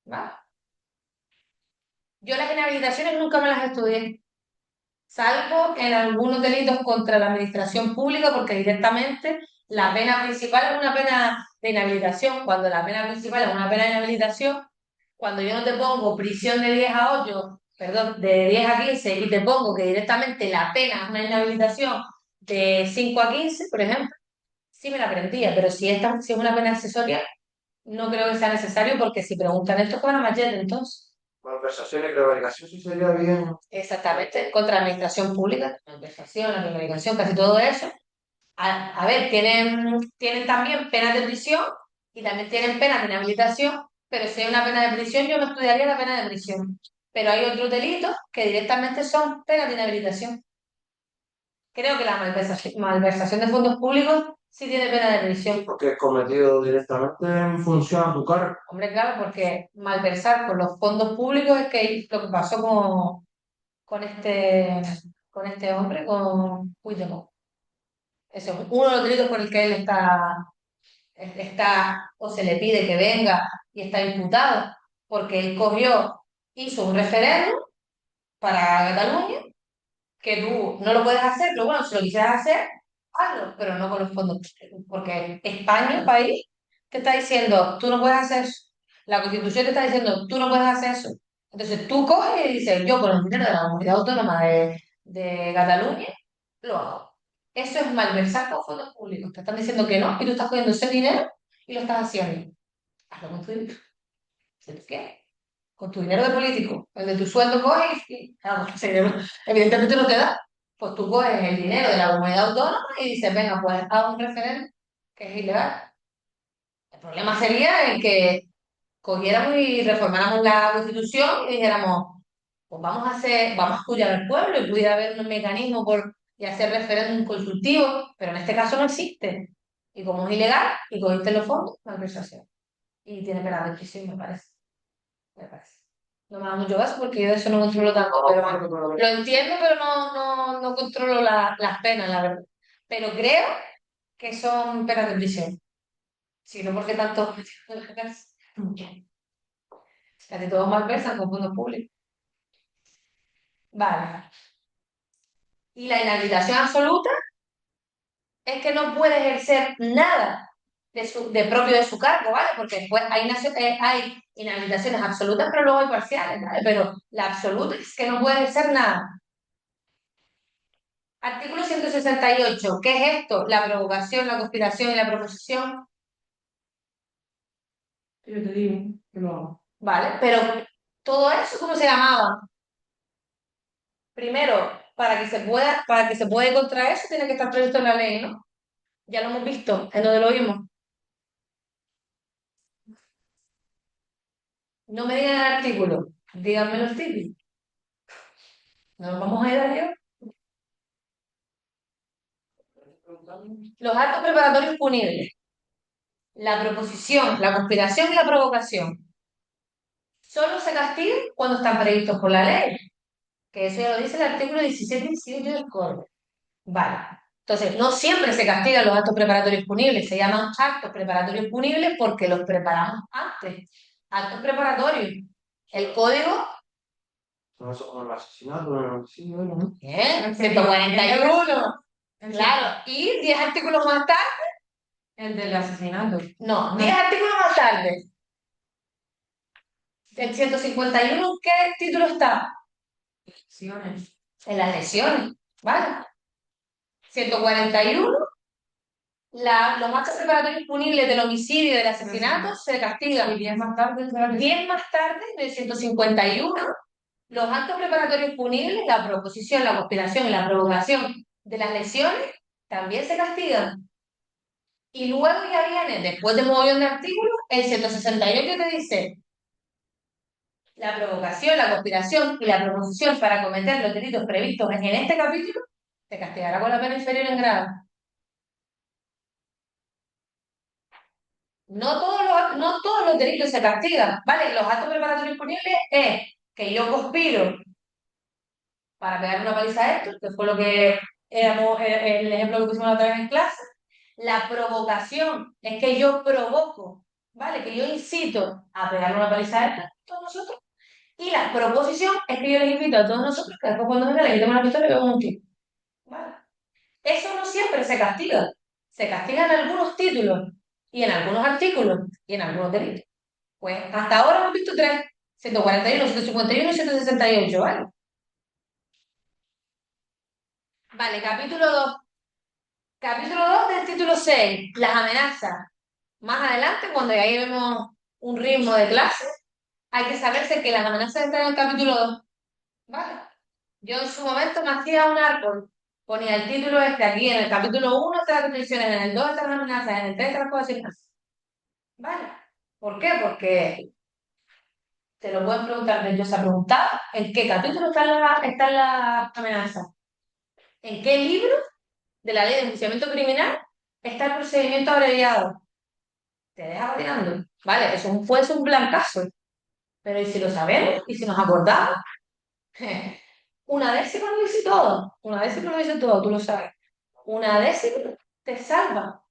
¿vale? Yo las inhabilitaciones nunca me las estudié, salvo en algunos delitos contra la administración pública, porque directamente la pena principal es una pena de inhabilitación. Cuando la pena principal es una pena de inhabilitación, cuando yo no te pongo prisión de 10 a 8, perdón, de 10 a 15 y te pongo que directamente la pena es una inhabilitación de 5 a 15, por ejemplo, sí me la aprendía, pero si es una pena accesoria, no creo que sea necesario, porque si preguntan esto, ¿qué van a machete entonces? Malversación y prevaricación sí sería bien. Exactamente, contra la administración pública, la malversación, la prevaricación, casi todo eso. A ver, tienen también penas de prisión y también tienen penas de inhabilitación, pero si hay una pena de prisión, yo no estudiaría la pena de prisión. Pero hay otros delitos que directamente son penas de inhabilitación. Creo que la malversación de fondos públicos sí tiene pena de prisión. Porque es cometido directamente en función a tu cargo. Hombre, claro, porque malversar con los fondos públicos es que lo que pasó con este hombre, con Puigdemont. Ese es uno de los delitos por el que él está o se le pide que venga y está imputado, porque él hizo un referéndum para Cataluña, que tú no lo puedes hacer, pero bueno, si lo quisieras hacer, hazlo, pero no con los fondos públicos, porque España, el país, te está diciendo, tú no puedes hacer eso. La Constitución te está diciendo, tú no puedes hacer eso. Entonces tú coges y dices, yo con el dinero de la comunidad autónoma de Cataluña, lo hago. Eso es malversar con fondos públicos. Te están diciendo que no y tú estás cogiendo ese dinero y lo estás haciendo. Hazlo con tu dinero. Si tú quieres. Con tu dinero de político. El de tu sueldo coges y claro, ese dinero evidentemente no te da. Pues tú coges el dinero de la comunidad autónoma y dices, venga, pues haz un referéndum que es ilegal. El problema sería el que cogiéramos y reformáramos la Constitución y dijéramos, Pues vamos a estudiar al pueblo y pudiera haber un mecanismo y hacer referéndum consultivo, pero en este caso no existe. Y como es ilegal y cogiste los fondos, malversación. Y tiene pena de prisión, me parece. Me parece. No me da mucho caso porque yo de eso no controlo tanto, pero bueno, lo entiendo, pero no controlo las penas, la verdad. Pero creo que son penas de prisión. Si no, porque tanto en la cárcel. Casi todos malversan con fondos públicos. Vale. Y la inhabilitación absoluta es que no puede ejercer nada de propio de su cargo, ¿vale? Porque después hay inhabilitaciones absolutas, pero luego hay parciales, ¿vale? Pero la absoluta es que no puede ejercer nada. Artículo 168. ¿Qué es esto? La provocación, la conspiración y la proposición. Yo te digo que lo hago. ¿Vale? Pero todo eso, ¿cómo se llamaba? Primero, para que se pueda ir contra eso, tiene que estar previsto en la ley, ¿no? Ya lo hemos visto, en donde lo vimos. No me digan el artículo, díganme los títulos. Nos vamos a ir a ello. Los actos preparatorios punibles. La proposición, la conspiración y la provocación. Solo se castigan cuando están previstos por la ley, que eso ya lo dice el artículo 17 y 18 del Código. Vale. Entonces, no siempre se castigan los actos preparatorios punibles, se llaman actos preparatorios punibles porque los preparamos antes. Actos preparatorios. El código, Son eso como el asesinato, el homicidio, ¿no? ¿eh? 141. Claro. Y 10 artículos más tarde. El del asesinato. No, 10 artículos más tarde. El 151, ¿qué título está? Lesiones. En las lesiones, ¿vale? 141, los actos preparatorios punibles del homicidio y del asesinato se castigan. Y 10 más tarde. 10 más tarde, en el 151, los actos preparatorios punibles, la proposición, la conspiración y la provocación de las lesiones también se castigan. Y luego ya viene, después de un montón de artículos, el 168 que dice la provocación, la conspiración y la proposición para cometer los delitos previstos en este capítulo se castigará con la pena inferior en grado. No todos los delitos se castigan, ¿vale? Los actos preparatorios punibles es que yo conspiro para pegar una paliza a esto, que fue lo que éramos, el ejemplo que pusimos la otra vez en clase. La provocación es que yo provoco, ¿vale? Que yo incito a pegar una paliza a esto, todos nosotros. Y la proposición es que yo les invito a todos nosotros que después cuando venga le quitemos la pistola y vemos un tiro. ¿Vale? Eso no siempre se castiga. Se castiga en algunos títulos y en algunos artículos y en algunos delitos. Pues hasta ahora hemos visto tres: 141, 151 y 168, ¿vale? Vale, capítulo 2. Capítulo 2 del título 6, las amenazas. Más adelante, cuando ya llevemos un ritmo de clase, hay que saberse que las amenazas están en el capítulo 2. ¿Vale? Yo en su momento me hacía un árbol, ponía el título este aquí, en el capítulo 1 están las definiciones, en el 2 están las amenazas, en el 3 están las coacciones. ¿Vale? ¿Por qué? Porque te lo pueden preguntar, yo se ha preguntado en qué capítulo están las amenazas, en qué libro de la ley de enjuiciamiento criminal está el procedimiento abreviado. Te deja variando, ¿vale? Eso puede ser un blancazo, pero ¿y si lo sabemos? ¿Y si nos acordamos? Una décima lo dice todo, una décima lo dice todo, tú lo sabes. Una décima te salva,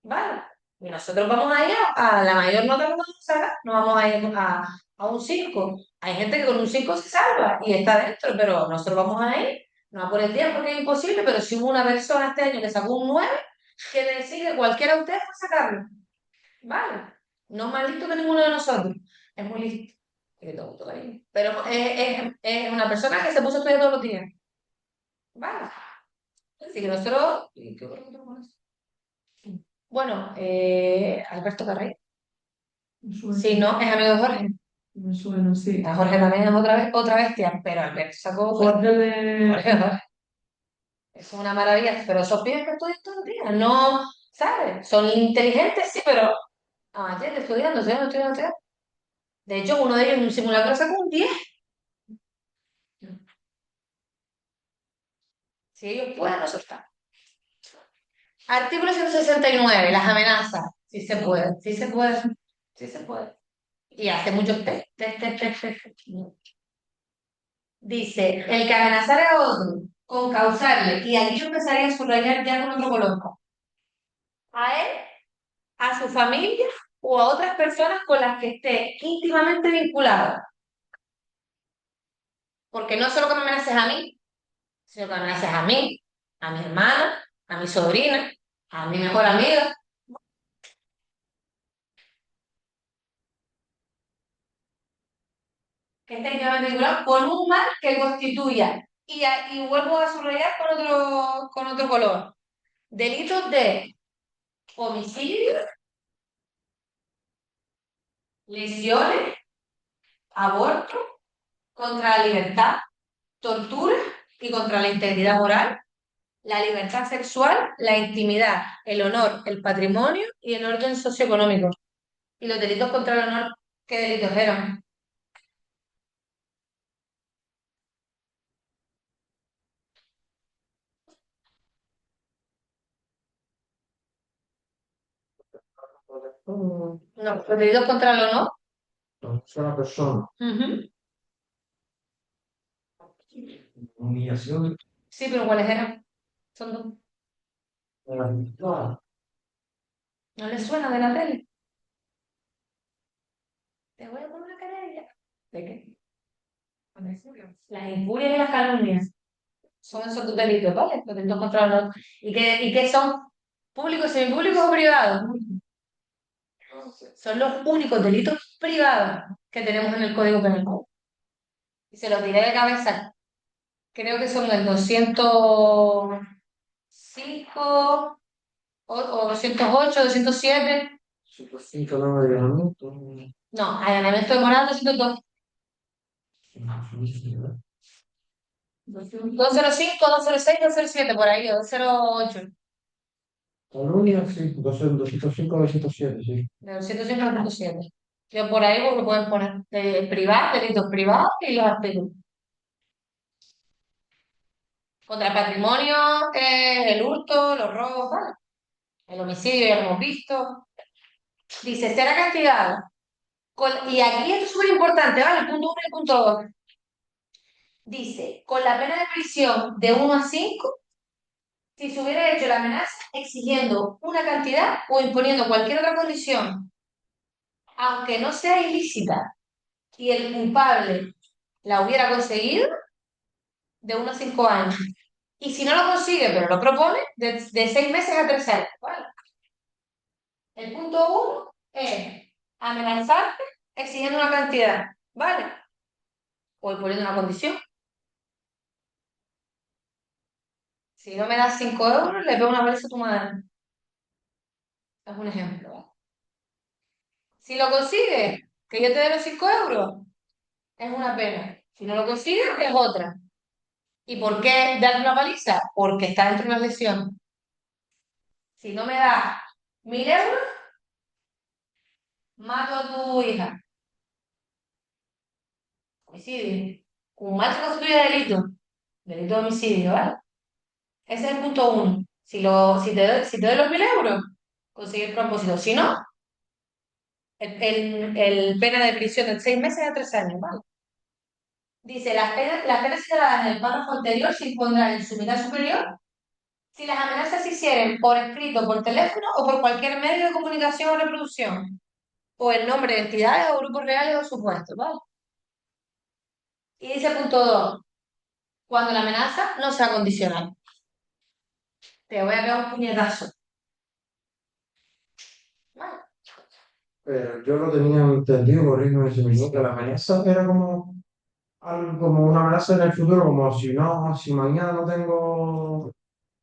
¿vale? Y nosotros vamos a ir a la mayor nota que podemos sacar, no vamos a ir a un 5. Hay gente que con un 5 se salva y está dentro, pero nosotros vamos a ir, no a por el 10 porque es imposible, pero si hubo una persona este año que sacó un 9, quiere decir que cualquiera de ustedes va a sacarlo, ¿vale? No es más listo que ninguno de nosotros, es muy listo. Y todo mundo cariño. Pero es una persona que se puso a estudiar todos los días, ¿vale? Así que nosotros... ¿y qué otro con eso? Bueno, Alberto Carrey. Me suena. Si no, es amigo de Jorge. Me suena, sí. Jorge también es otra bestia, pero Alberto sacó... Jorge de. Jorge. Es una maravilla, pero esos pibes que estudian todos los días, no, ¿sabes? Son inteligentes, sí, pero... Ayer estudiando. De hecho, uno de ellos en un simulacro sacó un 10. Si ellos pueden, nosotros también. Artículo 169, las amenazas. Sí se puede, sí se puede, sí se puede. Y hace muchos test, test. Dice, el que amenazara a otro con causarle, y aquí yo empezaría a subrayar ya con otro color, a él, a su familia o a otras personas con las que esté íntimamente vinculado. Porque no solo que me amenaces a mí, sino que me amenaces a mí, a mi hermana, a mi sobrina, a mi mejor amiga. Que esté íntimamente vinculado con un mal que constituya. Y vuelvo a subrayar con otro color. Delitos de homicidio, lesiones, aborto, contra la libertad, tortura y contra la integridad moral, la libertad sexual, la intimidad, el honor, el patrimonio y el orden socioeconómico. ¿Y los delitos contra el honor, qué delitos eran? No, los delitos contra el honor. Entonces, una persona, Ujú. humillación, Sí, pero ¿cuáles eran? Son dos. no, ¿No les suena de la tele? Te voy a poner una querella. ¿De qué? Las injurias y las calumnias. Son esos dos delitos, ¿vale? Los delitos contra el honor. ¿Y qué son? ¿Públicos, semipúblicos o privados? Son los únicos delitos privados que tenemos en el Código Penal. Y se los diré de cabeza. Creo que son el 205 o 208, 207. 105 no de allanamiento, No, allanamiento de morada 202. 205, 206, 207, por ahí, o 208. calumnia, sí, 205, 207, sí. De 205 a 207. Yo por ahí vos lo pueden poner. De privado, delitos privados y los artículos. Contra el patrimonio, el hurto, los robos, ¿vale? El homicidio ya lo hemos visto. Dice, será castigado. Y aquí esto es súper importante, ¿vale? El punto 1 y el punto 2. Dice, con la pena de prisión de 1 a 5 si se hubiera hecho la amenaza exigiendo una cantidad o imponiendo cualquier otra condición, aunque no sea ilícita, y el culpable la hubiera conseguido, de 1 a 5 años. Y si no lo consigue, pero lo propone, de 6 meses a 3 años, ¿vale? El punto 1 es amenazarte exigiendo una cantidad, ¿vale? O imponiendo una condición. Si no me das 5 euros, le pego una paliza a tu madre. Es un ejemplo, ¿vale? Si lo consigues, que yo te dé los 5 euros, es una pena. Si no lo consigues, es otra. ¿Y por qué darle una paliza? Porque está dentro de una lesión. Si no me das 1.000 euros, mato a tu hija. Homicidio. Un mal se constituye delito. Delito de homicidio, ¿vale? Ese es el punto 1. Si te doy los 1.000 euros, consigue el propósito. Si no, el pena de prisión de 6 meses a 3 años, ¿vale? Dice, las penas señaladas en el párrafo anterior se impondrán en su mitad superior si las amenazas se hicieren por escrito, por teléfono o por cualquier medio de comunicación o reproducción, o en nombre de entidades o grupos reales o supuestos, ¿vale? Y dice punto 2, cuando la amenaza no sea condicional. Te voy a pegar un puñetazo. ¿Vale? Pero yo lo tenía entendido, corriendo ese minuto, que la amenaza era como, como una amenaza en el futuro, como si no, si mañana no tengo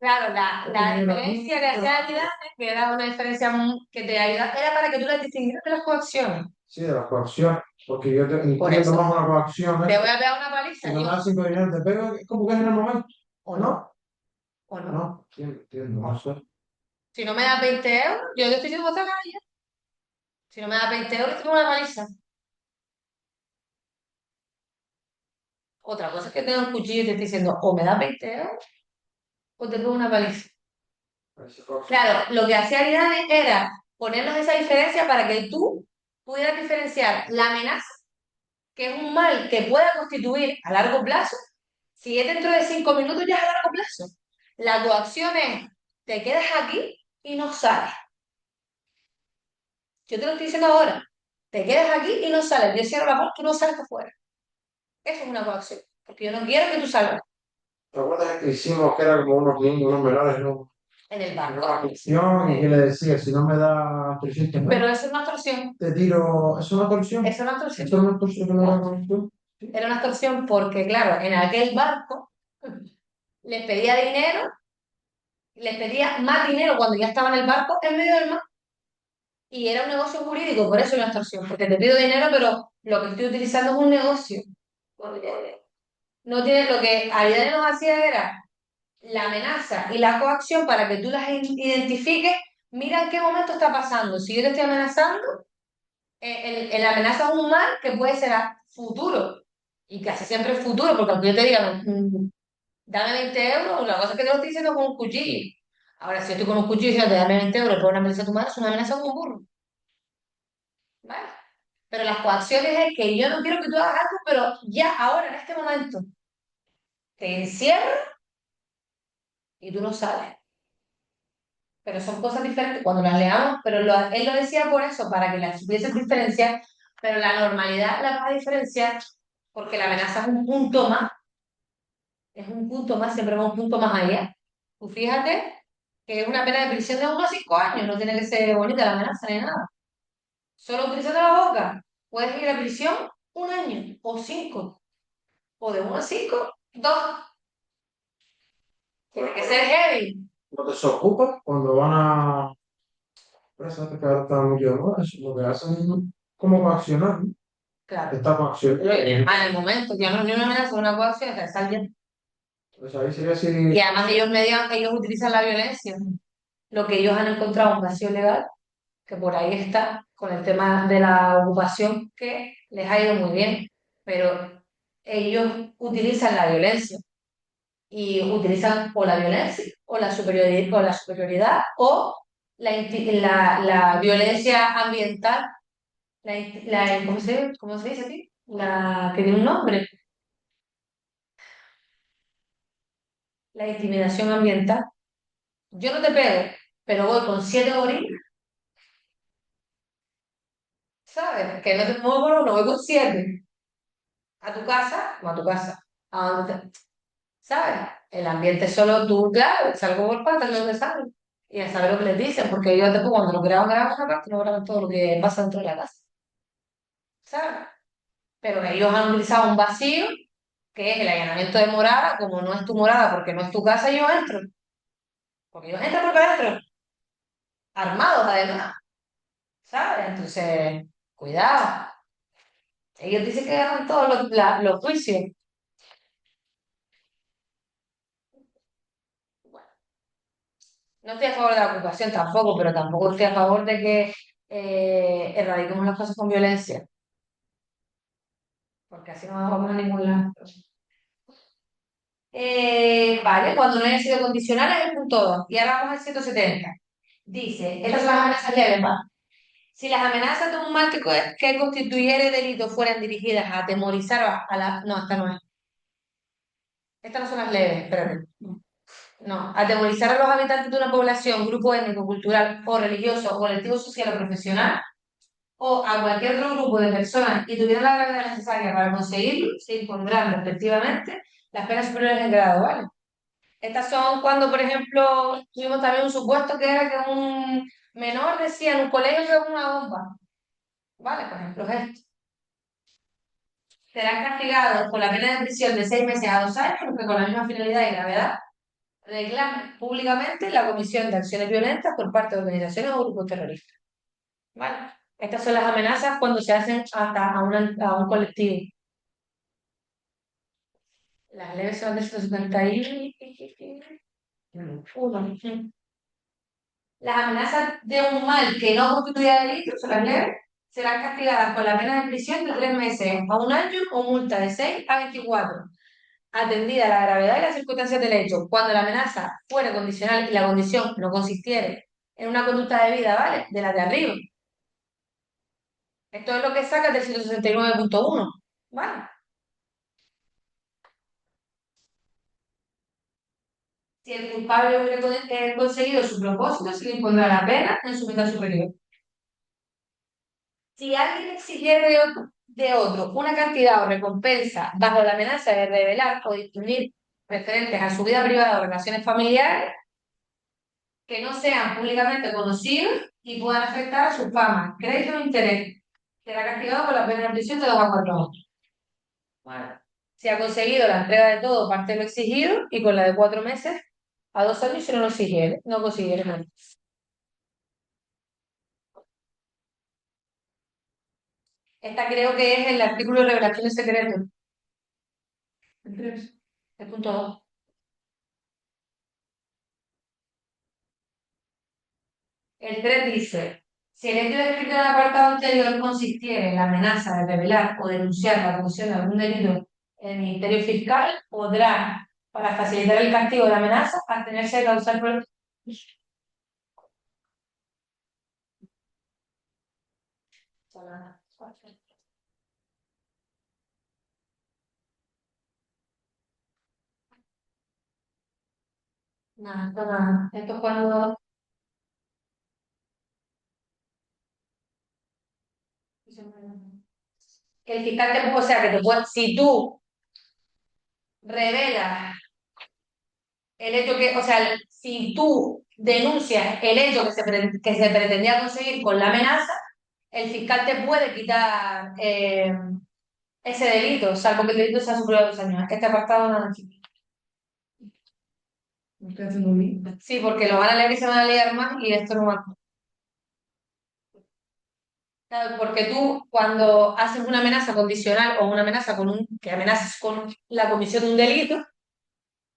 Claro, la diferencia que hacía Aridane, que era una diferencia que te ayuda, era para que tú las distinguieras de las coacciones. sí, de la coacción, porque yo Por entiendo eso, más una coacción, te ¿eh? voy a pegar una Si paliza, no me das 5 dinero, te pego, es como que es en el momento, o no, ¿no? o no. No, entiendo, no sé. Si no me das 20 euros, yo te estoy diciendo otra calle. Si no me das 20 euros, te pongo una paliza. Otra cosa es que tengo un cuchillo y te estoy diciendo, o me das 20 euros, o te pego una paliza. Ese coche. Claro, lo que hacía Aridane era ponernos esa diferencia para que tú pudieras diferenciar la amenaza, que es un mal que pueda constituir a largo plazo. Si es dentro de 5 minutos, ya es a largo plazo. La coacción es, te quedas aquí y no sales. Yo te lo estoy diciendo ahora. Te quedas aquí y no sales. Yo cierro la puerta, tú no sales para afuera. Eso es una coacción. Porque yo no quiero que tú salgas ¿Te acuerdas que hicimos que era como unos niños, unos menores, ¿no? en el En barco. una ficción y que le decía, si no me da 300 Pero metros, eso es una extorsión. te tiro. ¿Es una torsión? Eso es una ¿Eso extorsión. es una torsión que no era torsión? Era una extorsión porque, claro, en aquel barco les pedía dinero, les pedía más dinero cuando ya estaba en el barco en medio del mar. Y era un negocio jurídico, por eso era una extorsión, porque te pido dinero, pero lo que estoy utilizando es un negocio. No tiene, lo que Aridane nos hacía era la amenaza y la coacción para que tú las identifiques. Mira en qué momento está pasando. Si yo te estoy amenazando, el amenaza es un mal que puede ser a futuro. Y casi siempre es futuro, porque aunque yo te diga, dame 20 euros, la cosa es que te lo estoy diciendo con un cuchillo. Ahora, si yo estoy con un cuchillo y diciendo, dame 20 euros por una amenaza a tu madre, es una amenaza con un burro. ¿Vale? Pero las coacciones es que yo no quiero que tú hagas algo, pero ya, ahora, en este momento, te encierro y tú no sales. Pero son cosas diferentes cuando las leamos, pero él lo decía por eso, para que las supieses diferenciar, pero la normalidad la vas a diferenciar porque la amenaza es un punto más, siempre va un punto más allá. Tú fíjate que es una pena de prisión de 1 a 5 años, no tiene que ser bonita la amenaza ni nada. Solo utilizando la boca, puedes ir a prisión 1 año o 5, o de 1 a 5, 2. Tiene que ser heavy. No te desocupa cuando van a presas, que ahora están muy de moda, eso, lo que hacen es como coaccionar, ¿no? Claro. Está coaccionando. En el momento, ya no es ni una amenaza, es una coacción, o sea, es alguien. Pues ahí sería así. Y además ellos utilizan la violencia. Lo que ellos han encontrado un vacío legal, que por ahí está, con el tema de la ocupación, que les ha ido muy bien. Pero ellos utilizan la violencia. Y utilizan o la violencia, o la violencia ambiental, ¿cómo se dice aquí? La que tiene un nombre, la intimidación ambiental. Yo no te pego, pero voy con 7 gorilas, ¿sabes? Que no te muevo con uno, voy con 7. A tu casa, no a tu casa, a donde ¿sabes? El ambiente es solo tú, claro, salgo por patas, no se sabe. Y a saber lo que les dicen, porque ellos después cuando lo graban una parte, no graban todo lo que pasa dentro de la casa, ¿sabes? Pero ellos han utilizado un vacío, que es el allanamiento de morada, como no es tu morada, porque no es tu casa, ellos entran. Porque ellos entran porque adentro, armados además, ¿sabes? Entonces, cuidado. Ellos dicen que ganan todos los juicios. Bueno, no estoy a favor de la ocupación tampoco, pero tampoco estoy a favor de que erradiquemos las cosas con violencia, porque así no vamos a ningún lado. Vale, cuando no haya sido condicional es el punto 2. Y ahora vamos al 170. Dice, estas son las amenazas leves, ¿va? Si las amenazas de un mal que constituyere delito fueran dirigidas a atemorizar a la... No, esta no es. Estas no son las leves, espérate. No, atemorizar a los habitantes de una población, grupo étnico, cultural o religioso, o colectivo social o profesional, o a cualquier otro grupo de personas y tuvieran la gravedad necesaria para conseguirlo, se impondrán respectivamente las penas superiores en grado, ¿vale? Estas son cuando, por ejemplo, tuvimos también un supuesto que era que un menor decía en un colegio que era una bomba, ¿vale? Por ejemplo, es esto. Serán castigados con la pena de prisión de 6 meses a 2 años, porque con la misma finalidad y gravedad reclamen públicamente la comisión de acciones violentas por parte de organizaciones o grupos terroristas, ¿vale? Estas son las amenazas cuando se hacen hasta a un colectivo. Las leves son de 171. Las amenazas de un mal que no constituya delito, son las leves, serán castigadas con la pena de prisión de 3 meses a 1 año o multa de 6 a 24. atendida a la gravedad y las circunstancias del hecho, cuando la amenaza fuera condicional y la condición no consistiera en una conducta de vida, ¿vale? De la de arriba. Esto es lo que saca del 169.1, ¿vale? Si el culpable hubiera conseguido su propósito, se le impondrá la pena en su mitad superior. Si alguien exigiera de otro una cantidad o recompensa bajo la amenaza de revelar o difundir referentes a su vida privada o relaciones familiares que no sean públicamente conocidos y puedan afectar a su fama, crédito o interés, será castigado con la pena de prisión de 2 a 4 años. Bueno, si ha conseguido la entrega de todo parte de lo exigido y con la de 4 meses a 2 años si no lo exigiere, no consiguiere nada. Esta creo que es el artículo de revelaciones secretas. El 3, el punto 2. El 3 dice, si el hecho descrito en el apartado anterior consistiera en la amenaza de revelar o denunciar la comisión de algún delito en el Ministerio Fiscal, podrá, para facilitar el castigo de la amenaza, abstenerse de causar problemas. Nada, nada. Esto es cuando... Que el fiscal te puede, o sea, que te puede, si tú revelas el hecho que, o sea, si tú denuncias el hecho que se pretendía conseguir con la amenaza, el fiscal te puede quitar ese delito, salvo que el delito sea superior a 2 años. Este apartado no lo existe. ¿Me estoy haciendo bien? Sí, porque lo van a leer y se van a leer más y esto no va. Claro, porque tú cuando haces una amenaza condicional o una amenaza que amenazas con la comisión de un delito,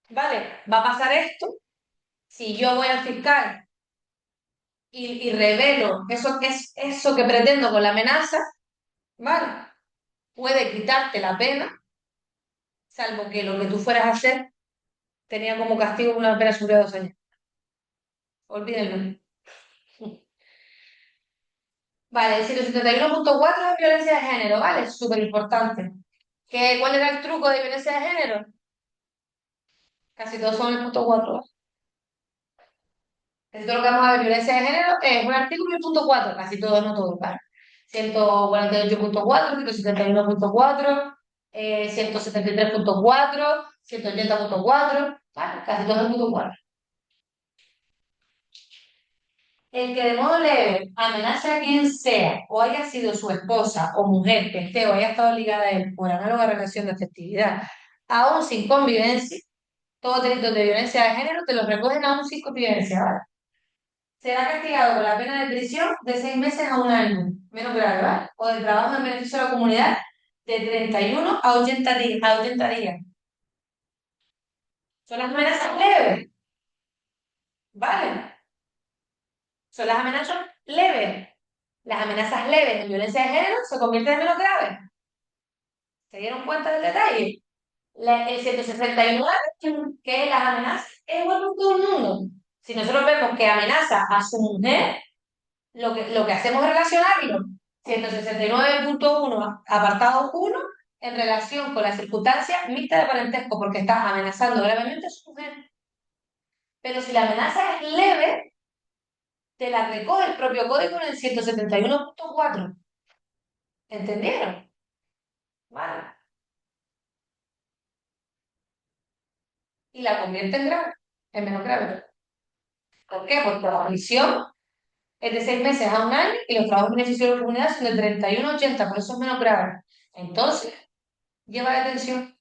¿vale? Va a pasar esto si yo voy al fiscal y revelo eso que pretendo con la amenaza, ¿vale? Puede quitarte la pena, salvo que lo que tú fueras a hacer tenía como castigo una pena superior a 2 años. Olvídenlo. Vale, el 171.4 es violencia de género, ¿vale? Súper importante. ¿Cuál era el truco de violencia de género? Casi todos son el punto 4. Esto lo que vamos a ver, violencia de género, es un artículo y el punto 4, casi todos, no todos, ¿vale? 148.4, 171.4, 173.4, 180.4, ¿vale? Casi todos el punto 4. El que de modo leve amenaza a quien sea o haya sido su esposa o mujer que esté o haya estado ligada a él por análoga relación de afectividad, aún sin convivencia, todos delitos de violencia de género te los recogen aún sin convivencia, ¿vale? Será castigado con la pena de prisión de 6 meses a 1 año, menos grave, ¿vale? O de trabajo en beneficio de la comunidad de 31 a 80 días. Son las amenazas leves, ¿vale? Son las amenazas leves. Las amenazas leves en violencia de género se convierten en menos graves. ¿Se dieron cuenta del detalle? El 169, que es las amenazas, es igual para todo el mundo. Si nosotros vemos que amenaza a su mujer, lo que hacemos es relacionarlo. 169.1, apartado 1, en relación con la circunstancia mixta de parentesco, porque está amenazando gravemente a su mujer. Pero si la amenaza es leve, te la recoge el propio código en el 171.4. ¿Entendieron? Vale. Y la convierte en grave, en menos grave. ¿Por qué? Porque la prisión es de 6 meses a 1 año y los trabajos beneficios de la comunidad son de 31 a 80, por eso es menos grave. Entonces, lleva detención.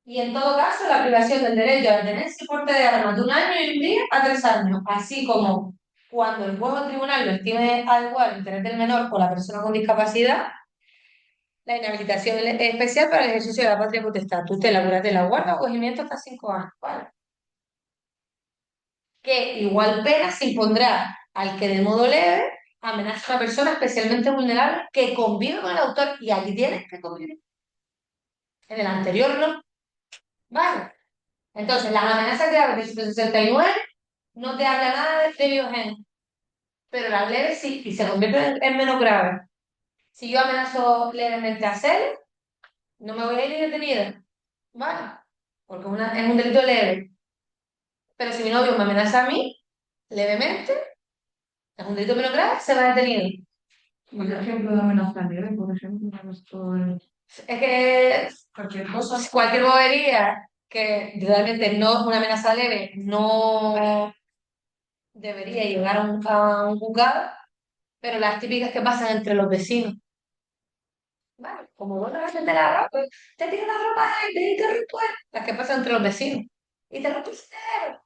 Y en todo caso, la privación del derecho a la tenencia y porte de armas de 1 año y 1 día a 3 años, así como cuando el juez o tribunal lo estime adecuado el interés del menor o la persona con discapacidad, la inhabilitación especial para el ejercicio de la patria potestad, tutela, curatela, guarda o cogimiento hasta 5 años. ¿Vale? Que igual pena se impondrá al que de modo leve amenaza a una persona especialmente vulnerable que convive con el autor y aquí tienes que convivir. En el anterior no. Vale. Entonces, las amenazas graves del 169 no te habla nada de biogénero, pero las leves sí, y se convierten en menos graves. Si yo amenazo levemente a Cel, no me voy a ir detenida, ¿vale? Porque es un delito leve. Pero si mi novio me amenaza a mí, levemente, es un delito menos grave, se va detenido. Un ejemplo de amenaza leve, por ejemplo, no estoy... Es que Cualquier cosa. cualquier bobería que realmente no es una amenaza leve, no debería llegar a un juzgado, pero las típicas que pasan entre los vecinos. Vale, como vos no haces de la ropa, te tiro la ropa y te rompo las que pasan entre los vecinos. Y te rompo el cero.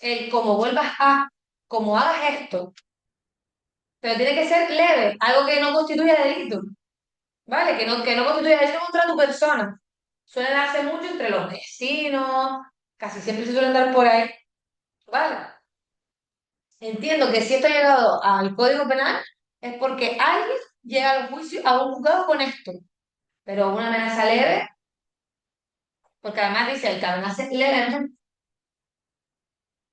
El como vuelvas a, como hagas esto, pero tiene que ser leve, algo que no constituya delito, ¿vale? Que no constituya delito contra tu persona. Suelen darse mucho entre los vecinos, casi siempre se suelen dar por ahí, ¿vale? Entiendo que si esto ha llegado al Código Penal es porque alguien llega al juicio, a un juzgado con esto, pero una amenaza leve, porque además dice el que amenaza leve,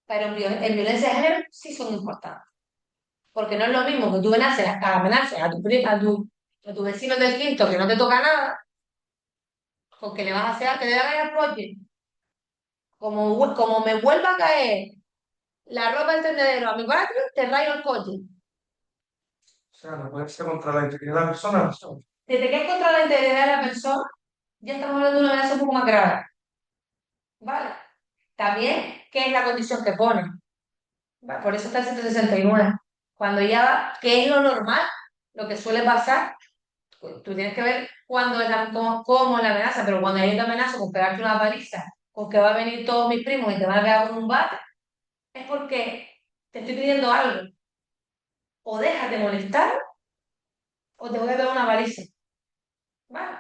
pero en violencia de género sí son importantes. Porque no es lo mismo que tú amenaces a tu vecino del quinto que no te toca nada, porque le vas a hacer que le haga el coche. Como me vuelva a caer la ropa del tendedero a mi patio, te rayo el coche. O sea, no puede ser contra la integridad de la persona. Desde que es contra la integridad de la persona, ya estamos hablando de una amenaza un poco más grave. ¿Vale? También, ¿qué es la condición que pone? ¿Vale? Por eso está el 169. Cuando ya, ¿qué es lo normal? Lo que suele pasar, pues, tú tienes que ver cuándo es cómo es la amenaza, pero cuando hay una amenaza con pegarte una paliza, con que va a venir todos mis primos y te van a pegar con un bate, es porque te estoy pidiendo algo. O dejas de molestar o te voy a pegar una paliza. ¿Vale?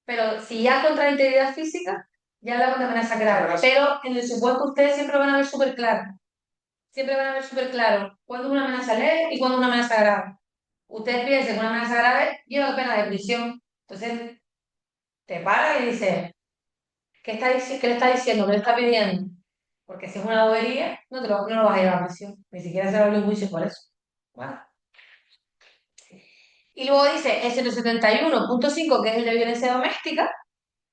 Pero si ya contra la integridad física, ya hablamos de amenaza grave. Pero en el supuesto ustedes siempre van a ver súper claro. Siempre van a ver súper claro cuándo es una amenaza leve y cuándo es una amenaza grave. Ustedes piensen que una amenaza grave lleva pena de prisión. Entonces, te para y dice, ¿qué le está diciendo? ¿Qué le está pidiendo? Porque si es una bobería, no lo vas a llevar a prisión. Ni siquiera se va a abrir un juicio por eso. ¿Vale? Y luego dice el 171.5, que es el de violencia doméstica,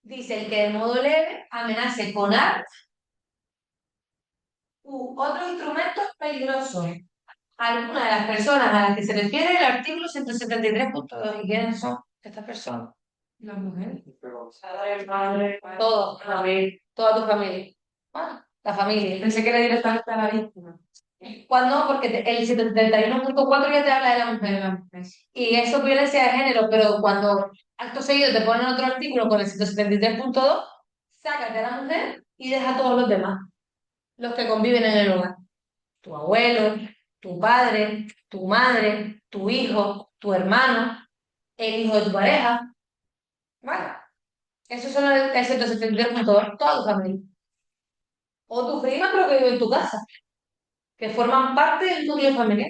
dice el que de modo leve amenace con armas u otros instrumentos peligrosos a alguna de las personas a las que se refiere el artículo 173.2. ¿Y quiénes son estas personas? Las mujeres. Padre, madre, todos, toda tu familia. Bueno, la familia. Pensé que era directamente a la víctima. ¿Cuándo? Porque el 71.4 ya te habla de la mujer. Y eso es violencia de género, pero cuando acto seguido te ponen otro artículo con el 173.2, sácate a la mujer y deja a todos los demás, los que conviven en el hogar. Tu abuelo, tu padre, tu madre, tu hijo, tu hermano, el hijo de tu pareja. ¿Vale? Esos son el 173.2, toda tu familia. O tus primas, pero que viven en tu casa, que forman parte del núcleo familiar.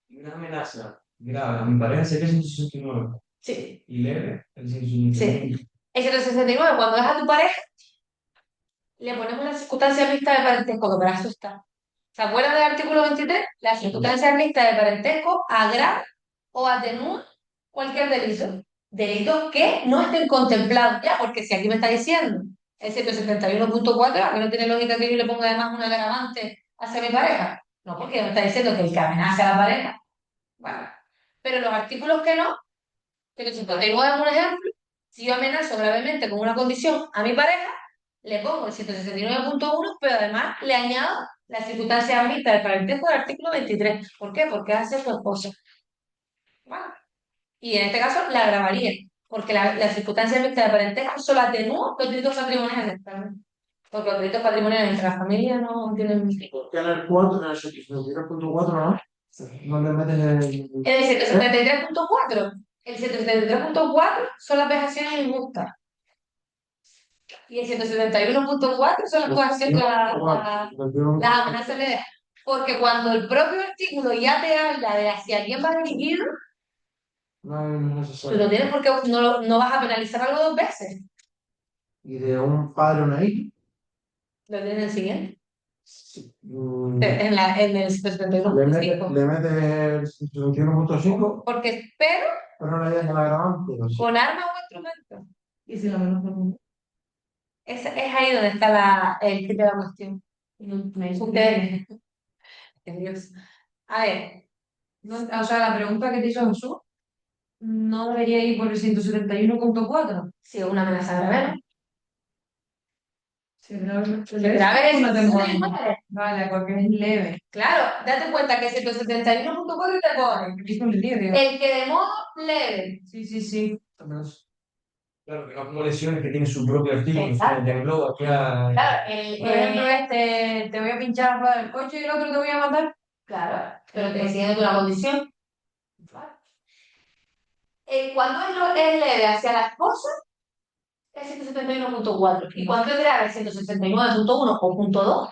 Y una amenaza grave a mi pareja sería 169. Sí, Y leve, el 169. sí. El 169, cuando es a tu pareja, le ponemos la circunstancia mixta de parentesco, que para eso está. ¿Se acuerdan del artículo 23? La circunstancia mixta de parentesco agrava o atenúa cualquier delito. Delitos que no estén contemplados ya, porque si aquí me está diciendo el 171.4, ¿a qué no tiene lógica que yo le ponga además un agravante hacia mi pareja? No, porque me está diciendo que el que amenaza a la pareja. Bueno, pero los artículos que no, que el 59 es un ejemplo, si yo amenazo gravemente con una condición a mi pareja, le pongo el 169.1, pero además le añado la circunstancia mixta del parentesco del artículo 23. ¿Por qué? Porque hace su esposa. ¿Vale? Y en este caso la agravaría, porque la circunstancia mixta de parentesco solo atenúa los delitos patrimoniales. ¿También? Porque los delitos patrimoniales entre las familias no tienen... Porque en el 4, en el 73.4, ¿no? No le metes el... En el 173.4, el 173.4 son las vejaciones injustas. Y el 171.4 son las coacciones, las amenazas leves. Porque cuando el propio artículo ya te habla de hacia quién va dirigido, no es Tú lo necesario. tienes porque no vas a penalizar algo dos veces. Y de un padre a una hija, Lo tienes en el siguiente. sí, En el le 171.5. mete el 71.5, Pero pero no le deja el agravante, o sí. con armas o instrumentos. Y si la menos pregunta. Es ahí donde está el kit de la cuestión. Ustedes. Dios. A ver, O sea, la pregunta que te hizo Jesús no debería ir por el 171.4. si es una amenaza grave, ¿no? Si es grave, Grave es una temporada. 171. Vale, porque es leve. Claro, date cuenta que 171.4 te pone Es un lirio. el que de modo leve. Sí, sí, sí. Claro, que no como lesiones que tienen su propio artículo, Exacto. te engloba, Claro, Por ejemplo, te voy a pinchar la rueda del coche y el otro te voy a matar. claro, pero te exigen una condición. Claro. Cuando es leve hacia la esposa, es 171.4. Y cuando es grave, 169.1 o punto 2.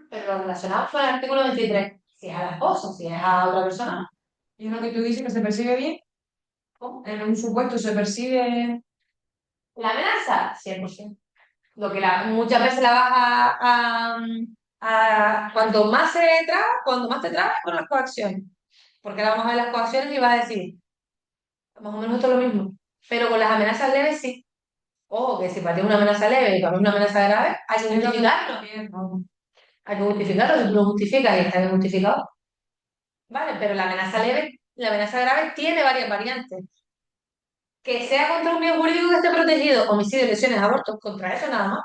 Pero lo relacionado con el artículo 23. Si es a la esposa, si es a otra persona, Y uno que tú dices que se persigue bien, ¿cómo? en un supuesto se persigue. La amenaza, 100%. Lo que muchas veces la vas cuanto más se traba, cuando más te trabas con las coacciones. Porque ahora vamos a ver las coacciones y vas a decir, más o menos esto es lo mismo. Pero con las amenazas leves sí. Ojo, que si para ti es una amenaza leve y para mí es una amenaza grave, hay que justificarlo. Hay que justificarlo, si tú lo justificas y está bien justificado. Vale, pero la amenaza leve, la amenaza grave tiene varias variantes. Que sea contra un bien jurídico que esté protegido, homicidio, lesiones, abortos, contra eso nada más.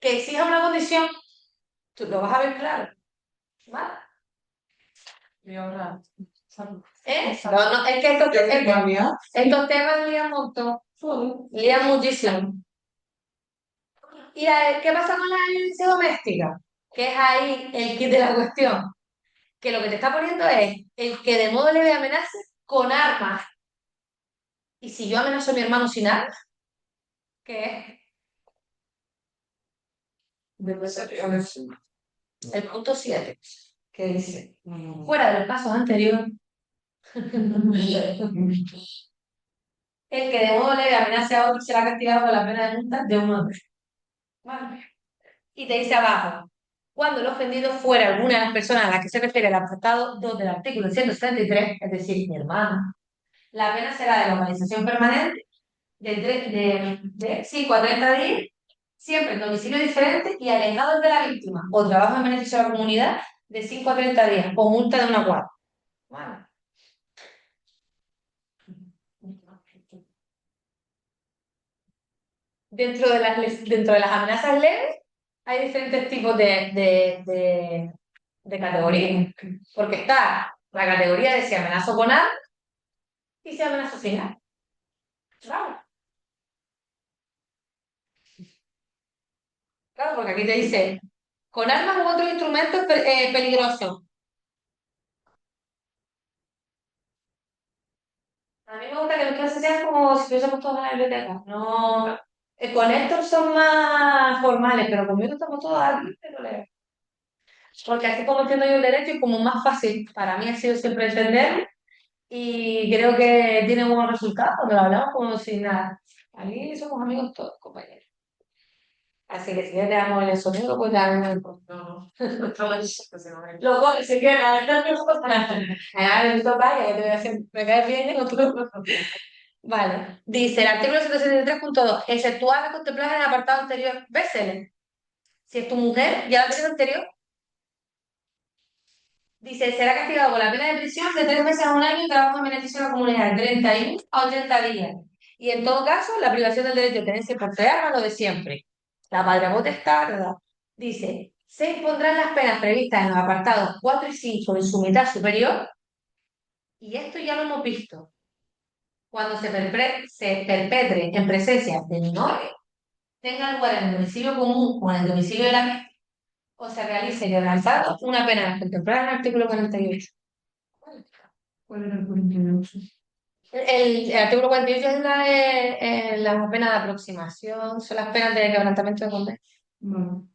Que exija una condición, tú lo vas a ver claro. ¿Vale? Y ahora. No, no, es que estos temas lían un montón, lían muchísimo. ¿Y qué pasa con la violencia doméstica? Que es ahí el kit de la cuestión. Que lo que te está poniendo es el que de modo leve amenace con armas. ¿Y si yo amenazo a mi hermano sin armas? ¿Qué es? El punto 7, que dice, fuera de los casos anteriores, el que de modo leve amenace a otro será castigado con la pena de multa de 1 a 3. Vale. Y te dice abajo, cuando el ofendido fuera alguna de las personas a las que se refiere el apartado 2 del artículo 173, es decir, mi hermano, la pena será de localización permanente de 5 a 30 días, siempre en domicilio diferente y alejado de la víctima, o trabajo en beneficio de la comunidad de 5 a 30 días, o multa de 1 a 4. Vale. Dentro de las amenazas leves hay diferentes tipos de categorías. Porque está la categoría de si amenazo con armas y si amenazo sin armas. Claro, claro, porque aquí te dice con armas u otros instrumentos peligrosos. A mí me gusta que los clases sean como si estuviésemos todos en la biblioteca. No, con estos son más formales, pero conmigo estamos todos aquí, pero leo. Porque así como entiendo yo el derecho es como más fácil. Para mí ha sido siempre entender y creo que tiene buenos resultados cuando lo hablamos como sin nada. Aquí somos amigos todos, compañeros. Así que si ya le damos el sonido, pues ya no no. Luego, si quieres, la verdad no pasa nada. Ah, esto vaya, que te voy a hacer, me caes bien y no tú. Vale. Dice el artículo 173.2, exceptuar contemplar en el apartado anterior. ¿Ves, Ellen? Si es tu mujer, ya la tienes anterior. Dice, será castigado con la pena de prisión de 3 meses a 1 año y trabajo en beneficio de la comunidad de 31 a 80 días. Y en todo caso, la privación del derecho de tenencia por armas, lo de siempre. La patria potestad, ¿verdad? Dice, se impondrán las penas previstas en los apartados 4 y 5 en su mitad superior, y esto ya lo hemos visto, cuando se perpetre en presencia de menores, tenga lugar en el domicilio común o en el domicilio de la misma, o se realice y alcanzado una pena contemplada en el artículo 48. ¿Cuál era el 48? El artículo 48 es la pena de aproximación, son las penas de quebrantamiento de condena. Bueno,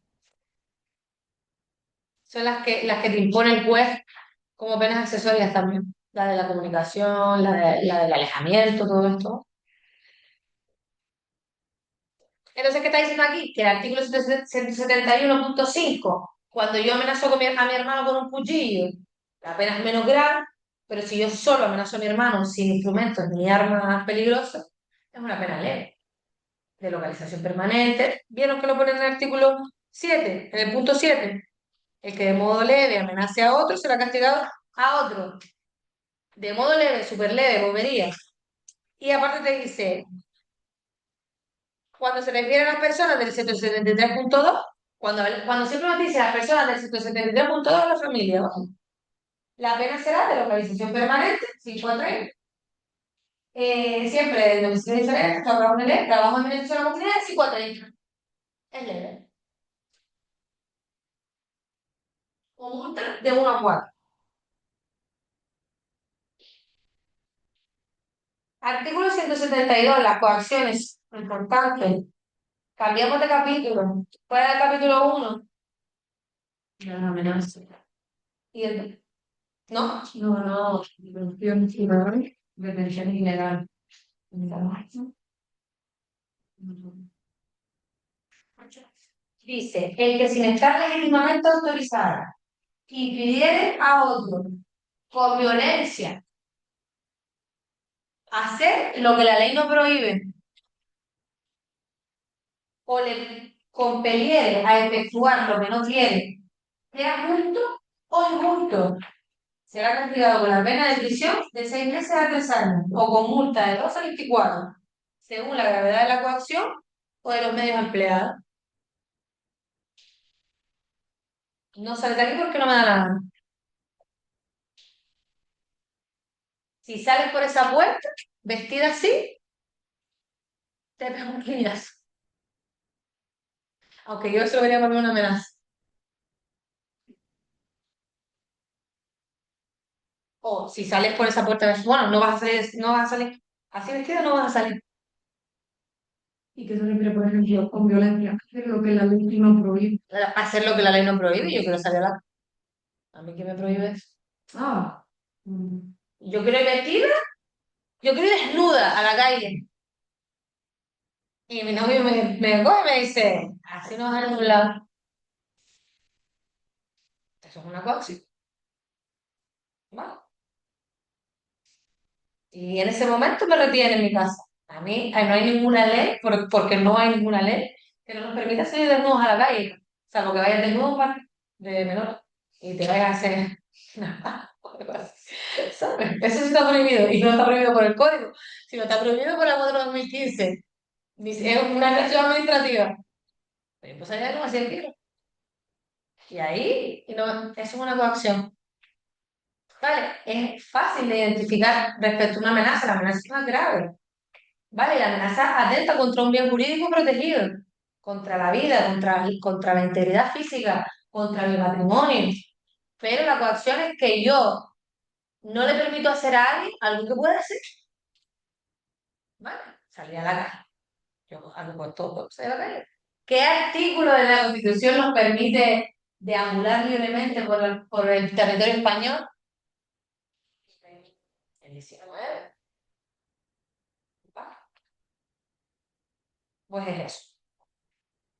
Son las que te impone el juez como penas accesorias también. la de la comunicación, la del alejamiento, todo esto. Entonces, ¿qué está diciendo aquí? Que el artículo 171.5, cuando yo amenazo a mi hermano con un cuchillo, la pena es menos grave, pero si yo solo amenazo a mi hermano sin instrumentos ni armas peligrosas, es una pena leve, de localización permanente. ¿Vieron que lo ponen en el artículo 7, en el punto 7? El que de modo leve amenace a otro será castigado a otro. De modo leve, súper leve, bobería. Y aparte te dice, cuando se refiere a las personas del 173.2, cuando siempre nos dice las personas del 173.2 de la familia, ¿vale? La pena será de localización permanente, 5 a 30. Siempre de domicilio diferente, trabajo en beneficio de la comunidad, 5 a 30. Es leve. O multa de 1 a 4. Artículo 172, las coacciones. Importante. Cambiamos de capítulo. Fuera del capítulo 1. Ya no amenaza. ¿Y el no? No, no. Detención ilegal. Detención ilegal. Dice, el que sin estar legítimamente autorizada impidiere a otro con violencia hacer lo que la ley no prohíbe o le compeliere a efectuar lo que no quiere, sea justo o injusto, será castigado con la pena de prisión de 6 meses a 3 años o con multa de 2 a 24, según la gravedad de la coacción o de los medios empleados. No sales de aquí porque no me da la gana. Si sales por esa puerta, vestida así, te pego un piñazo. Aunque yo eso lo vería como una amenaza. O si sales por esa puerta, bueno, no vas a salir así vestida, no vas a salir. ¿Y qué se refiere, por ejemplo, con violencia? Hacer lo que la ley no prohíbe. Hacer lo que la ley no prohíbe, yo quiero salir a mí que me prohíbe eso. Ah, mm, Yo quiero ir vestida, yo quiero ir desnuda a la calle. Y mi novio me coge y me dice, así no vas a ningún lado. Eso es una cosa, ¿vale? Y en ese momento me retienen en mi casa. A mí no hay ninguna ley, porque no hay ninguna ley que no nos permita salir desnudos a la calle. O sea, porque vayas desnudo a un bar de menor y te vayas a hacer nada. ¿Sabes? Eso sí está prohibido. Y no está prohibido por el código, sino está prohibido por la ley de 2015. Dice, es una sanción administrativa. Pues allá no hacía el tiro. Y ahí, eso es una coacción. ¿Vale? Es fácil de identificar respecto a una amenaza. La amenaza es más grave. ¿Vale? La amenaza atenta contra un bien jurídico protegido, contra la vida, contra la integridad física, contra mi patrimonio. Pero la coacción es que yo no le permito hacer a alguien algo que puede hacer. ¿Vale? Salir a la calle. Yo algo por todo, salir a la calle. ¿Qué artículo de la Constitución nos permite deambular libremente por el territorio español? El 19. ¿Vale? Pues es eso.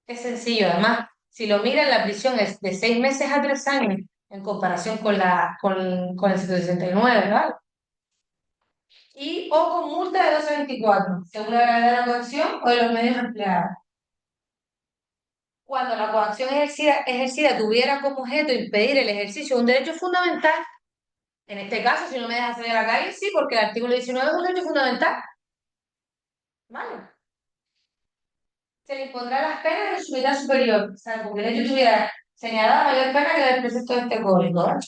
Es sencillo, además, si lo miran, la prisión es de 6 meses a 3 años en comparación con el 169, ¿vale? Y o con multa de 12 a 24, según la gravedad de la coacción o de los medios empleados. Cuando la coacción ejercida tuviera como objeto impedir el ejercicio de un derecho fundamental, en este caso, si no me dejas salir a la calle, sí, porque el artículo 19 es un derecho fundamental, ¿vale? Se le impondrá las penas de su mitad superior, o sea, porque el hecho tuviera señalada mayor pena que el precepto de este código, ¿vale?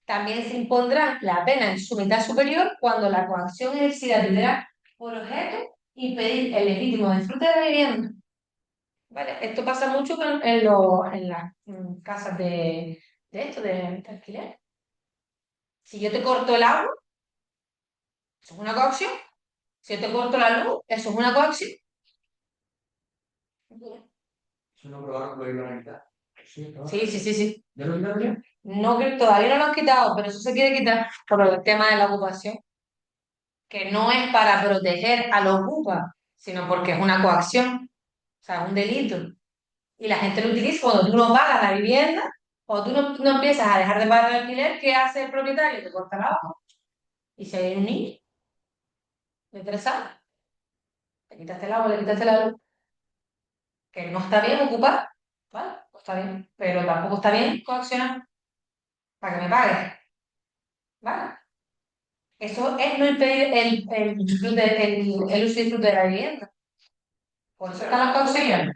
También se impondrá la pena en su mitad superior cuando la coacción ejercida tuviera por objeto impedir el legítimo disfrute de la vivienda. ¿Vale? Esto pasa mucho en las casas de alquiler. Si yo te corto el agua, eso es una coacción. Si yo te corto la luz, eso es una coacción. Si no probaron lo iban a quitar. Sí, claro. Sí, sí, sí, sí. ¿Ya lo quitaron ya? No, que todavía no lo han quitado, pero eso se quiere quitar por el tema de la ocupación, que no es para proteger al ocupa, sino porque es una coacción, o sea, es un delito. Y la gente lo utiliza cuando tú no pagas la vivienda, o tú no empiezas a dejar de pagar el alquiler, ¿qué hace el propietario? Te corta la hoja. Y si hay un niño de 3 años, le quitaste el agua, le quitaste la luz, que no está bien ocupar, ¿vale? Pues está bien, pero tampoco está bien coaccionar para que me pagues, ¿vale? Eso es no impedir el uso y disfrute de la vivienda. Por eso están las coacciones.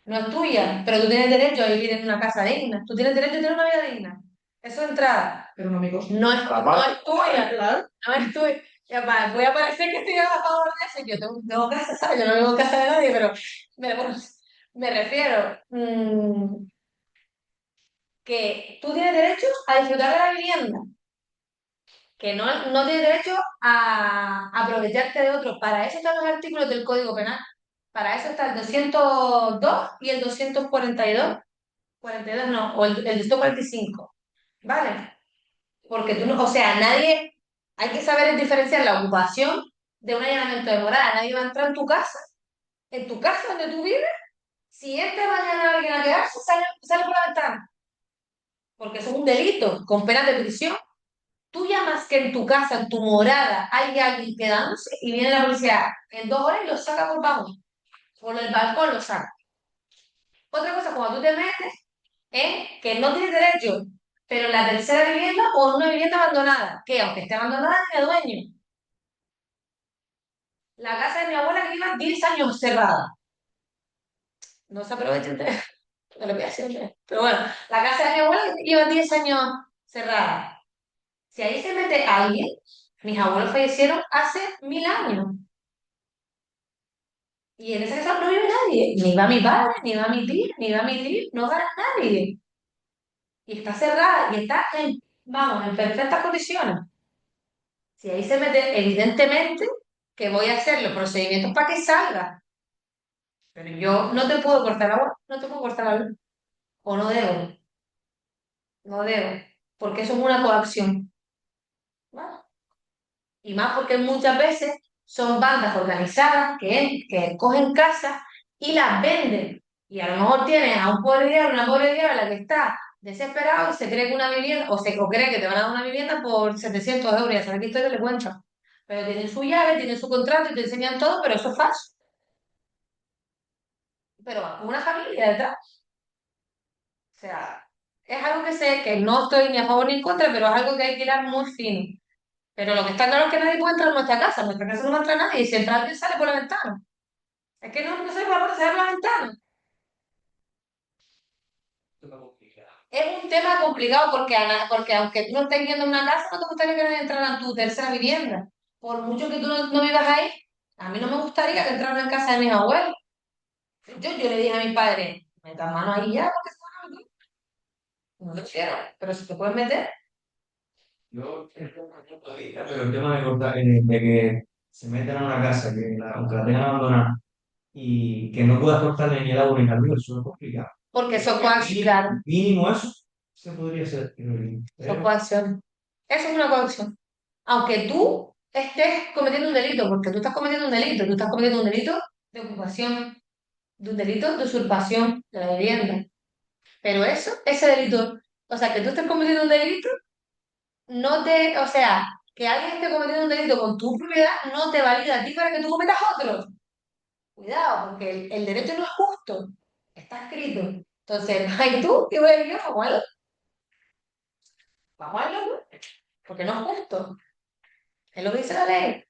No es tuya, pero tú tienes derecho a vivir en una casa digna. Tú tienes derecho a tener una vida digna. Eso de entrada. Pero no me consta. No es tuya. Claro. No es tuya. Ya va, voy a parecer que estoy a favor de eso. Yo tengo casa, ¿sabes? Yo no vivo en casa de nadie, pero bueno, me refiero que tú tienes derecho a disfrutar de la vivienda, que no tienes derecho a aprovecharte de otros. Para eso están los artículos del Código Penal. Para eso está el 202 y el 242. 42 no, o el 245, ¿vale? Porque tú no, o sea, nadie, hay que saber diferenciar la ocupación de un allanamiento de morada. Nadie va a entrar en tu casa donde tú vives, si entra mañana alguien a quedarse, sale por la ventana, porque eso es un delito, con pena de prisión. Tú llamas que en tu casa, en tu morada, hay alguien quedándose y viene la policía en 2 horas y lo saca por vamos, por el balcón lo saca. Otra cosa, cuando tú te metes que no tienes derecho, pero la tercera vivienda o una vivienda abandonada, que aunque esté abandonada, tiene dueño. La casa de mi abuela que lleva 10 años cerrada. No se aprovechen de lo que hacen. Pero bueno, la casa de mi abuela que lleva 10 años cerrada. Si ahí se mete alguien, mis abuelos fallecieron hace 1000 años. Y en esa casa no vive nadie. Ni va mi padre, ni va mi tía, ni va mi tío, no va nadie. Y está cerrada y está vamos, en perfectas condiciones. Si ahí se mete, evidentemente que voy a hacer los procedimientos para que salga. Pero yo no te puedo cortar agua, no te puedo cortar la luz. O no debo, no debo. Porque eso es una coacción. ¿Vale? Y más porque muchas veces son bandas organizadas que cogen casas y las venden. Y a lo mejor tienes a un pobre diablo, una pobre diabla que está desesperado y se cree que una vivienda, o cree que te van a dar una vivienda por 700 euros, y a saber qué historia le cuentan. Pero tienen su llave, tienen su contrato y te enseñan todo, pero eso es falso. Pero va con una familia detrás. O sea, es algo que sé que no estoy ni a favor ni en contra, pero es algo que hay que hilar muy fino. Pero lo que está claro es que nadie puede entrar en nuestra casa no entra nadie, y si entra alguien sale por la ventana. Es que no se va a poder cerrar la ventana. Es un tema complicado porque aunque tú no estés viviendo en una casa, no te gustaría que nadie entrara en tu tercera vivienda. Por mucho que tú no vivas ahí, a mí no me gustaría que entraran en casa de mis abuelos. Yo le dije a mi padre, metan mano ahí ya, porque se van a meter. No lo quiero, pero si te puedes meter. Yo todavía, pero el tema de que se metan a una casa, aunque la tengan abandonada, y que no puedas cortarle ni el agua ni la luz, eso es complicado. Porque son coacciones. Mínimo eso se podría hacer, creo yo. Son Pero, coacciones. Eso es una coacción. Aunque tú estés cometiendo un delito, porque tú estás cometiendo un delito, tú estás cometiendo un delito de ocupación, de un delito de usurpación de la vivienda. Pero ese delito, o sea, que tú estés cometiendo un delito, o sea, que alguien esté cometiendo un delito con tu propiedad no te valida a ti para que tú cometas otro. Cuidado, porque el derecho no es justo, está escrito. Entonces, ay tú, y voy a yo, vamos a verlo, porque no es justo. Es lo que dice la ley.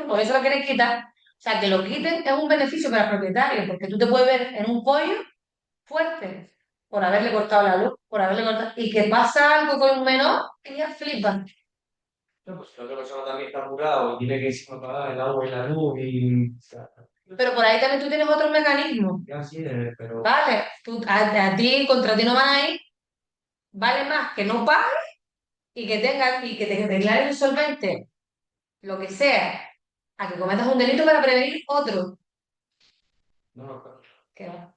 Por eso lo quieren quitar. O sea, que lo quiten es un beneficio para el propietario, porque tú te puedes ver en un pollo fuerte por haberle cortado la luz, por haberle cortado. Y que pasa algo con un menor y ya flipan. no, pues la otra persona también está apurado y tiene que encima pagar el agua y la luz y... O sea, Pero por ahí también tú tienes otros mecanismos. ya sí, pero... Vale, a ti, contra ti no van a ir, vale más que no pagues y que tengas, y que te declaren insolvente, lo que sea, a que cometas un delito para prevenir otro. No, no, claro. Que va.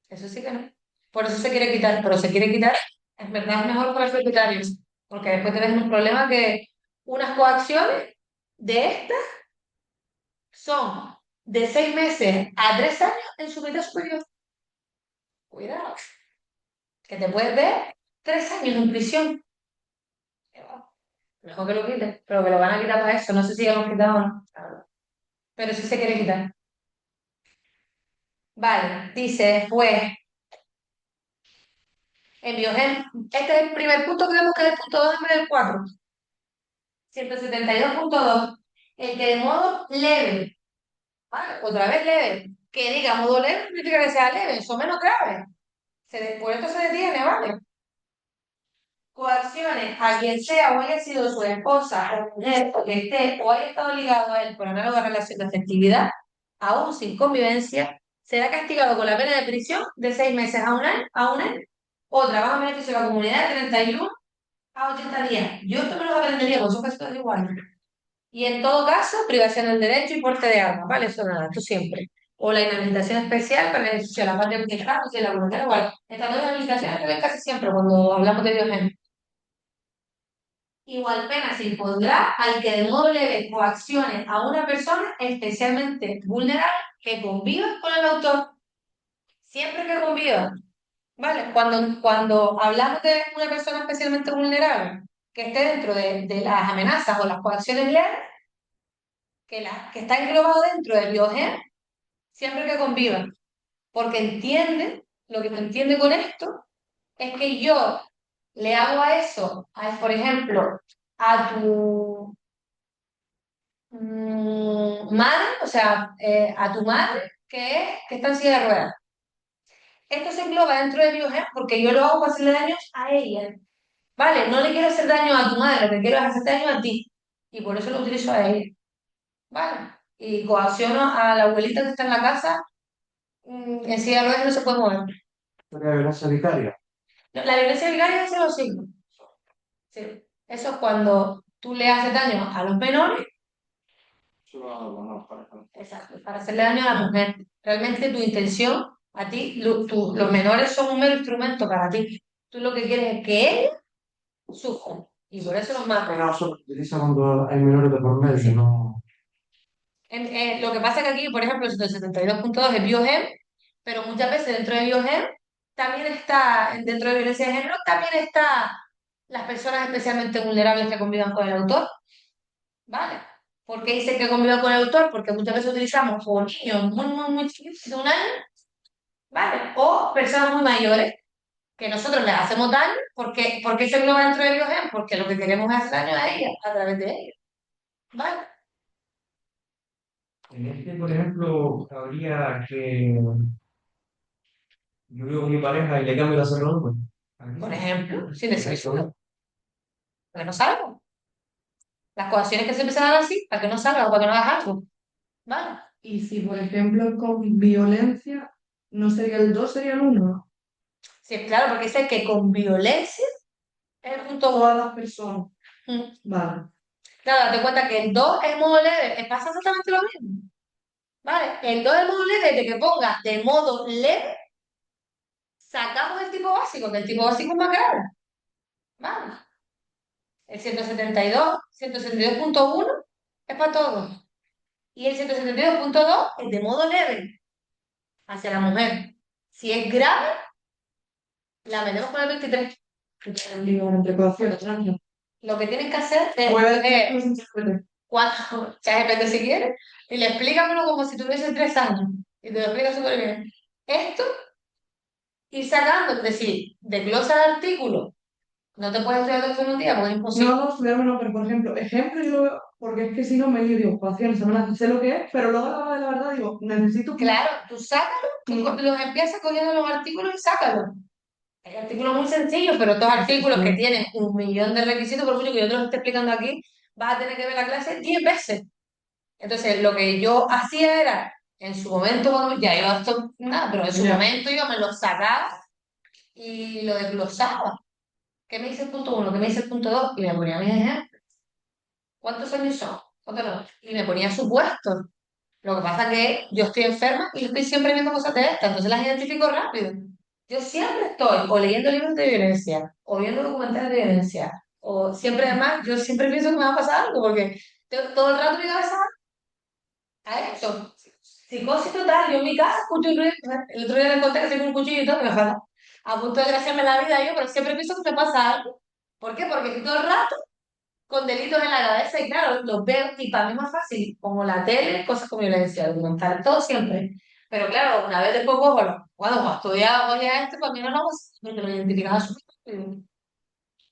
Eso sí que no. Por eso se quiere quitar, pero se quiere quitar, en verdad es mejor para el propietario, porque después tenemos un problema que unas coacciones de estas son de 6 meses a 3 años en su medida superior. Cuidado, que te puedes ver 3 años en prisión. Que va, mejor que lo quiten, pero que lo van a quitar para eso. No sé si ya lo han quitado o no, pero sí se quiere quitar. Vale, dice, pues, en Biogen, este es el primer punto que vemos que es el punto 2 en vez del 4. 172.2. El que de modo leve, ¿vale? Otra vez leve. Que diga modo leve no significa que sea leve, eso menos grave. Por esto se detiene, ¿vale? Coacciones a quien sea o haya sido su esposa o mujer o que esté o haya estado ligado a él por análoga relación de afectividad, aún sin convivencia, será castigado con la pena de prisión de 6 meses a un año o trabajo en beneficio de la comunidad de 31 a 80 días. Yo esto me lo aprendería, porque son casi todos iguales. Y en todo caso, privación del derecho y porte de armas, ¿vale? Eso nada, esto siempre. O la inhabilitación especial para el ejercicio de la patria potestad, o sea, la voluntad igual. Estas dos inhabilitaciones que ven casi siempre cuando hablamos de Diógenes. Igual pena se impondrá al que de modo leve coaccione a una persona especialmente vulnerable que conviva con el autor. Siempre que conviva, ¿vale? Cuando hablamos de una persona especialmente vulnerable que esté dentro de las amenazas o las coacciones leves, que está englobado dentro del Biogen, siempre que conviva, porque entiende, lo que entiende con esto es que yo le hago a eso, por ejemplo, a tu madre, o sea, a tu madre que está en silla de ruedas. Esto se engloba dentro de Biogen porque yo lo hago para hacerle daño a ella. Vale, no le quiero hacer daño a tu madre, lo que quiero es hacer daño a ti. Y por eso lo utilizo a ella. Vale. Y coacciono a la abuelita que está en la casa, en silla de ruedas no se puede mover. Sería violencia vicaria. No, la violencia vicaria es los signos. Sí. Eso es cuando tú le haces daño a los menores. No, Exacto, para hacerle daño a la mujer. Realmente tu intención, a ti, los menores son un mero instrumento para ti. Tú lo que quieres es que ella sufra. Y por eso los matas. no, solo se utiliza cuando hay menores de por medio, no. Lo que pasa es que aquí, por ejemplo, el 172.2 es Biogen, pero muchas veces dentro de Biogen también está, dentro de violencia de género, también está las personas especialmente vulnerables que convivan con el autor. ¿Vale? ¿Por qué dice que conviva con el autor? Porque muchas veces utilizamos o niños muy chiquitos de un año, ¿vale? O personas muy mayores que nosotros les hacemos daño. ¿Por qué se engloba dentro de Biogen? Porque lo que queremos es hacer daño a ellas, a través de ellos. ¿Vale? En este, por ejemplo, habría que yo vivo con mi pareja y le cambio la cerradura, pues. Por ejemplo, sin decir eso, Eso, para que no salga. Las coacciones que siempre se dan así, para que no salga o para que no hagas algo. ¿Vale? Y si, por ejemplo, con violencia, no sería el 2 sería el 1. Sí, claro, porque dice que con violencia es el punto Todas las personas. Mm. Vale. Claro, date cuenta que el 2 es modo leve, pasa exactamente lo mismo. ¿Vale? El 2 es modo leve, de que ponga de modo leve, sacamos el tipo básico, que el tipo básico es más grave. ¿Vale? El 172.1 es para todos. Y el 172.2 es de modo leve hacia la mujer. Si es grave, la metemos con el 23. Entre coacciones, tranquilo. Lo que tienes que hacer es Puede coger que se interprete. cuatro, ChatGPT si quieres, y le explícamelo como si tuviese 3 años. Y te lo explica súper bien. Esto, ir sacando, es decir, desglosa el artículo. No te puedes estudiar todo eso en un día porque es imposible. No, no, estudiarme no, pero por ejemplo, ejemplo yo lo veo, porque es que si no me lío, digo, coacciones, amenazas, sé lo que es, pero luego a la hora de la verdad digo, necesito Claro, tú sácalo, los empiezas cogiendo los artículos y sácalos. Hay artículos muy sencillos, pero estos artículos que tienen 1 millón de requisitos, por mucho que yo te los esté explicando aquí, vas a tener que ver la clase 10 veces. Entonces, lo que yo hacía era, en su momento, ya iba esto, nada, pero en su momento yo me lo sacaba y lo desglosaba. ¿Qué me dice el punto uno? ¿Qué me dice el punto 2? Y me ponía mis ejemplos. ¿Cuántos años son? ¿Cuántos no? Y me ponía supuestos. Lo que pasa es que yo estoy enferma y estoy siempre viendo cosas de estas, entonces las identifico rápido. Yo siempre estoy o leyendo libros de violencia, o viendo documentales de violencia, o siempre además, yo siempre pienso que me va a pasar algo, porque todo el rato mi cabeza a eso. Psicosis total, yo en mi casa escucho un ruido, el otro día le conté que tengo un cuchillo y todo, me falta a punto de graciarme la vida yo, pero siempre pienso que me pasa algo. ¿Por qué? Porque estoy todo el rato con delitos en la cabeza y claro, los veo y para mí es más fácil, como la tele, cosas con violencia, documental, todo siempre. Pero claro, una vez después, bueno, cuando estudiaba oye esto, para mí no lo me lo identificaba súper rápido.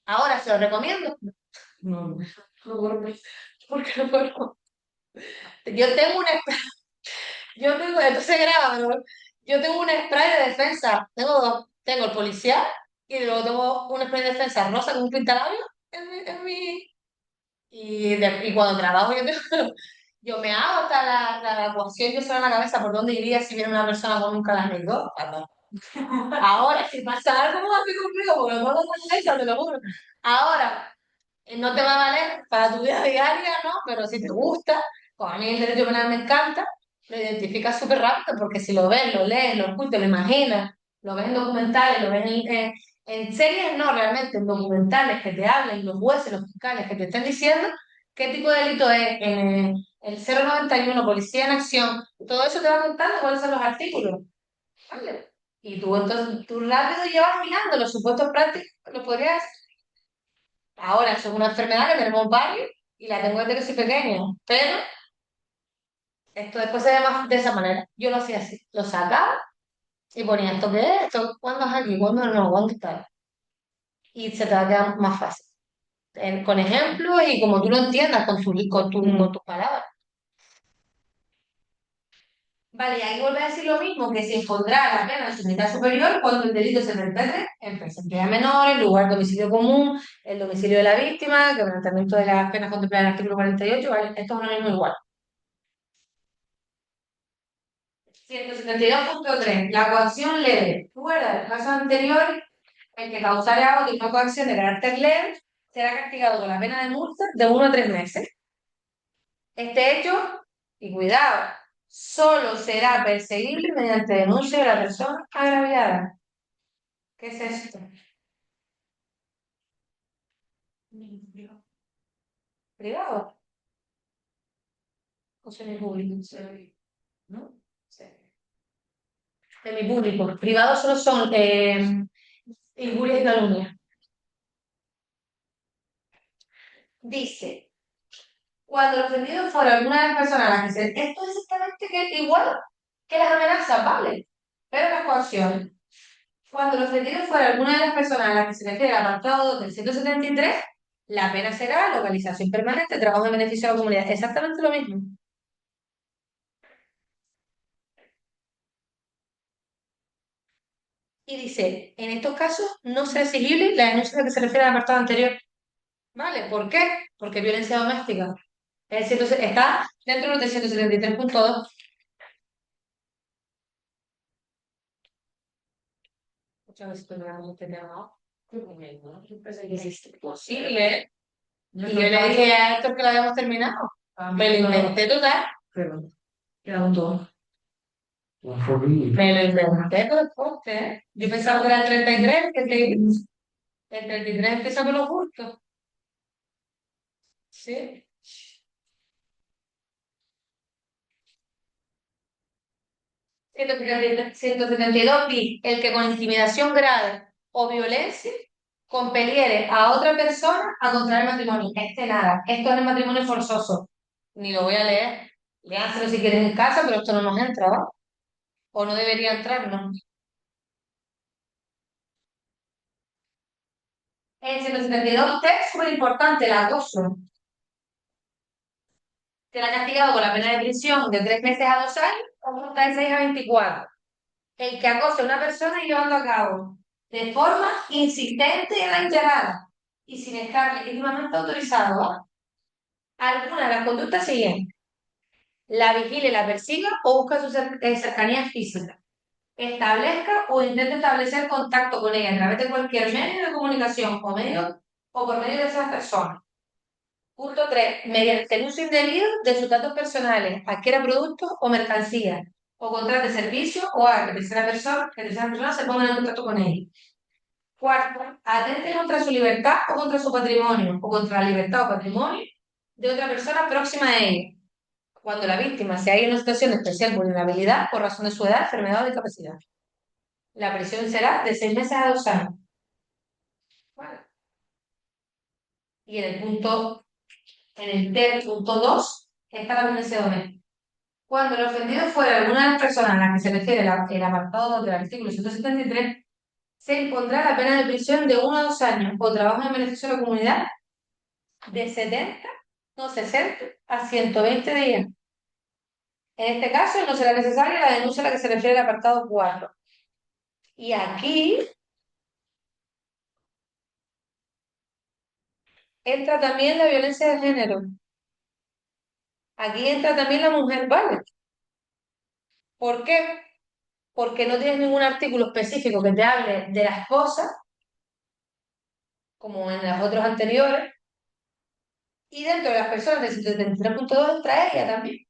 Ahora, ¿se lo recomiendo? No, no, no puedo, porque no puedo. Yo tengo una, yo tengo, esto se graba, pero yo tengo un spray de defensa, tengo dos, tengo el policial y luego tengo un spray de defensa rosa con un pintalabio y cuando trabajo yo, yo me hago hasta la ecuación yo sola en la cabeza por dónde iría si viene una persona con un calamidad. Ahora, si pasa algo, no va a ser conmigo porque no lo tengo te lo juro. Ahora, no te va a valer para tu vida diaria, ¿no? Pero si te gusta, como a mí el derecho penal me encanta, lo identificas súper rápido porque si lo ves, lo lees, lo escuchas, lo imaginas, lo ves en documentales, lo ves en series, no, realmente, en documentales que te hablen, los jueces, los fiscales que te estén diciendo qué tipo de delito es, en el 091, Policía en Acción, todo eso te va contando cuáles son los artículos, ¿vale? Y tú entonces, tú rápido llevas mirando los supuestos prácticos, lo podrías. Ahora, eso es una enfermedad que tenemos varios y la tengo desde que soy pequeña, pero esto después se ve más de esa manera. Yo lo hacía así, lo sacaba y ponía esto qué es, esto, ¿cuándo es aquí? ¿Cuándo no? ¿Cuándo está? Y se te va a quedar más fácil. Con ejemplos y como tú lo entiendas con tus palabras. Vale, y ahí vuelve a decir lo mismo, que se impondrá la pena en su mitad superior cuando el delito se perpetre en presencia de menores, lugar domicilio común, el domicilio de la víctima, quebrantamiento de las penas contempladas en el artículo 48, ¿vale? Esto es lo mismo igual. 172.3. La coacción leve. Fuera del caso anterior, el que causare algo de una coacción de carácter leve será castigado con la pena de multa de 1 a 3 meses. Este hecho, y cuidado, solo será perseguible mediante denuncia de la persona agraviada. ¿Qué es esto? ¿Privado? ¿O semipúblico? ¿No? Sí. Semipúblico. Privados solo son injurias y calumnias. Dice, cuando el ofendido fuera alguna de las personas a las que se... Esto es exactamente igual que las amenazas, ¿vale? Pero las coacciones. Cuando el ofendido fuera alguna de las personas a las que se refiere el apartado 2 del 173, la pena será localización permanente, trabajo en beneficio de la comunidad. Exactamente lo mismo. Y dice, en estos casos no será exigible la denuncia a la que se refiere al apartado anterior. ¿Vale? ¿Por qué? Porque es violencia doméstica. Está dentro del 173.2. Muchas veces cuando hablamos de tema, es imposible. Y yo le dije a Héctor que lo habíamos terminado. Me lo inventé total. Pero quedaron todos. Me lo inventé todo el corte, ¿eh? Yo pensaba que era el 33, el 33 empieza con los justos. Sí. 172 bis, el que con intimidación grave o violencia compeliere a otra persona a contraer matrimonio. Este nada, esto es el matrimonio forzoso. Ni lo voy a leer. Léanselo si quieren en casa, pero esto no nos entra, ¿va? O no debería entrar, ¿no? En 172 es súper importante el acoso. Será castigado con la pena de prisión de 3 meses a 2 años o multa de 6 a 24. El que acose a una persona llevando a cabo de forma insistente y reiterada y sin estar legítimamente autorizado a alguna de las conductas siguientes: la vigile, la persiga o busca su cercanía física, establezca o intente establecer contacto con ella a través de cualquier medio de comunicación o por medio de esas personas. Punto 3. Mediante el uso indebido de sus datos personales, adquiera productos o mercancías o contrate servicio o haga que tercera persona se ponga en contacto con ella. Cuarto, atente contra su libertad o contra su patrimonio, o contra la libertad o patrimonio de otra persona próxima a ella, cuando la víctima se halla en una situación de especial vulnerabilidad por razón de su edad, enfermedad o discapacidad. La prisión será de 6 meses a 2 años. Vale. Y en el punto 2 está la violencia doméstica. Cuando el ofendido fuera alguna de las personas a las que se refiere el apartado 2 del artículo 173, se impondrá la pena de prisión de 1 a 2 años o trabajo en beneficio de la comunidad de 60 a 120 días. En este caso no será necesaria la denuncia a la que se refiere el apartado 4. Y aquí entra también la violencia de género. Aquí entra también la mujer, ¿vale? ¿Por qué? Porque no tienes ningún artículo específico que te hable de la esposa, como en los otros anteriores, y dentro de las personas del 173.2 entra ella también,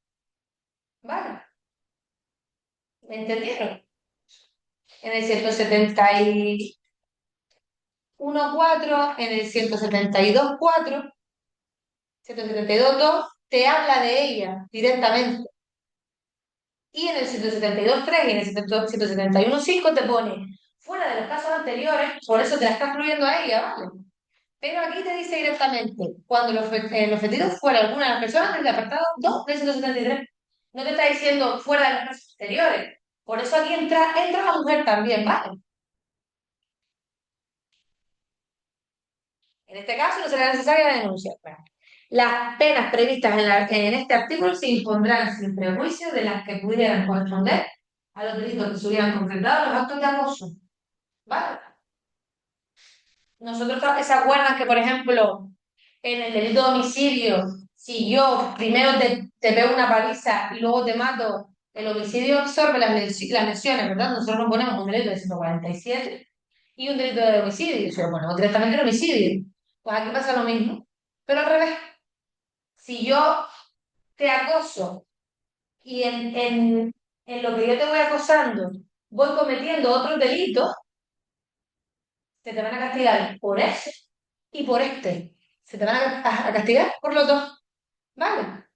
¿vale? ¿Me entendieron? En el 171.4, en el 172.4, 172.2, te habla de ella directamente. Y en el 172.3 y en el 171.5 te pone, fuera de los casos anteriores, por eso te la está incluyendo a ella, ¿vale? Pero aquí te dice directamente, cuando el ofendido fuera alguna de las personas del apartado 2 del 173. No te está diciendo fuera de los casos anteriores. Por eso aquí entra la mujer también, ¿vale? En este caso no será necesaria la denuncia. Bueno, las penas previstas en este artículo se impondrán sin prejuicio de las que pudieran corresponder a los delitos que se hubieran concretado en los actos de acoso. ¿Vale? Nosotros, ¿se acuerdan que, por ejemplo, en el delito de homicidio, si yo primero te pego una paliza y luego te mato, el homicidio absorbe las lesiones, ¿verdad? Nosotros nos ponemos un delito de 147 y un delito de homicidio, y si lo ponemos directamente el homicidio. Pues aquí pasa lo mismo, pero al revés. Si yo te acoso y en lo que yo te voy acosando voy cometiendo otros delitos, se te van a castigar por ese y por este. Se te van a castigar por los dos. ¿Vale?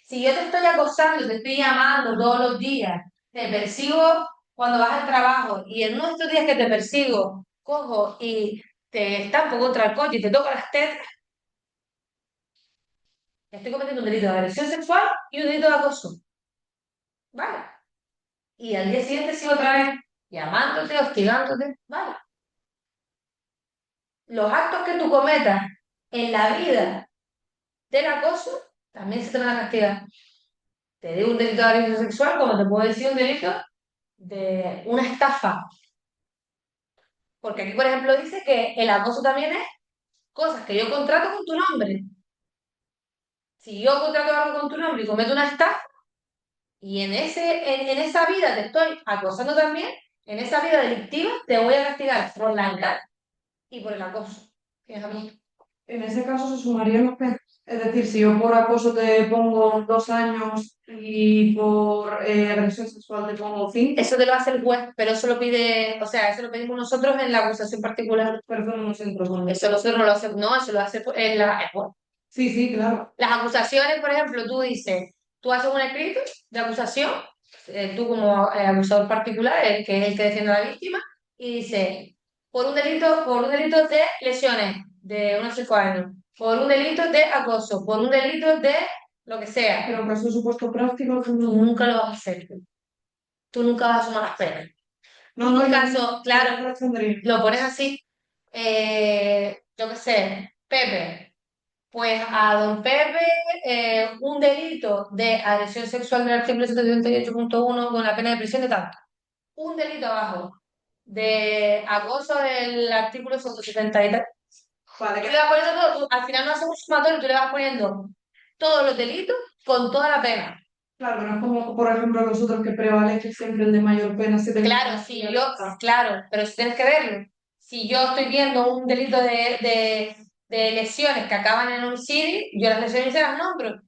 Si yo te estoy acosando, te estoy llamando todos los días, te persigo cuando vas al trabajo y en uno de estos días que te persigo, cojo y te estampo contra el coche y te toco las tetas, estoy cometiendo un delito de agresión sexual y un delito de acoso. ¿Vale? Y al día siguiente sigo otra vez llamándote, hostigándote. ¿Vale? Los actos que tú cometas en la vida del acoso también se te van a castigar. Te digo un delito de agresión sexual, como te puedo decir un delito de una estafa. Porque aquí, por ejemplo, dice que el acoso también es cosas que yo contrato con tu nombre. Si yo contrato algo con tu nombre y cometo una estafa, y en esa vida te estoy acosando también, en esa vida delictiva te voy a castigar por la engaño y por el acoso. Fíjate. En ese caso se sumarían las penas. Es decir, si yo por acoso te pongo 2 años y por agresión sexual te pongo 5, Eso te lo hace el juez, pero eso lo pide, o sea, eso lo pedimos nosotros en la acusación particular. perdón, no sé en Eso nosotros no lo hacemos, no, eso lo hace en el juez. Sí, sí, claro. Las acusaciones, por ejemplo, tú dices, tú haces un escrito de acusación, tú como acusador particular, el que es el que defiende a la víctima, y dice, por un delito de lesiones de unos 5 años, por un delito de acoso, por un delito de lo que sea, Pero caso supuesto práctico, tú nunca lo vas a hacer. Tú nunca vas a sumar las penas. no, En no, un yo caso, claro, no lo tendría. lo pones así, yo qué sé, Pepe. Pues a don Pepe un delito de agresión sexual del artículo 178.1 con la pena de prisión de tanto. Un delito abajo de acoso del artículo 173. Vale, Tú le vas poniendo todo, al final no haces un sumatorio, tú le vas poniendo todos los delitos con toda la pena. claro, no es como, por ejemplo, los otros que prevalece siempre el de mayor pena. Claro, claro, pero si tienes que verlo. Si yo estoy viendo un delito de lesiones que acaban en homicidio, yo las lesiones se las nombro.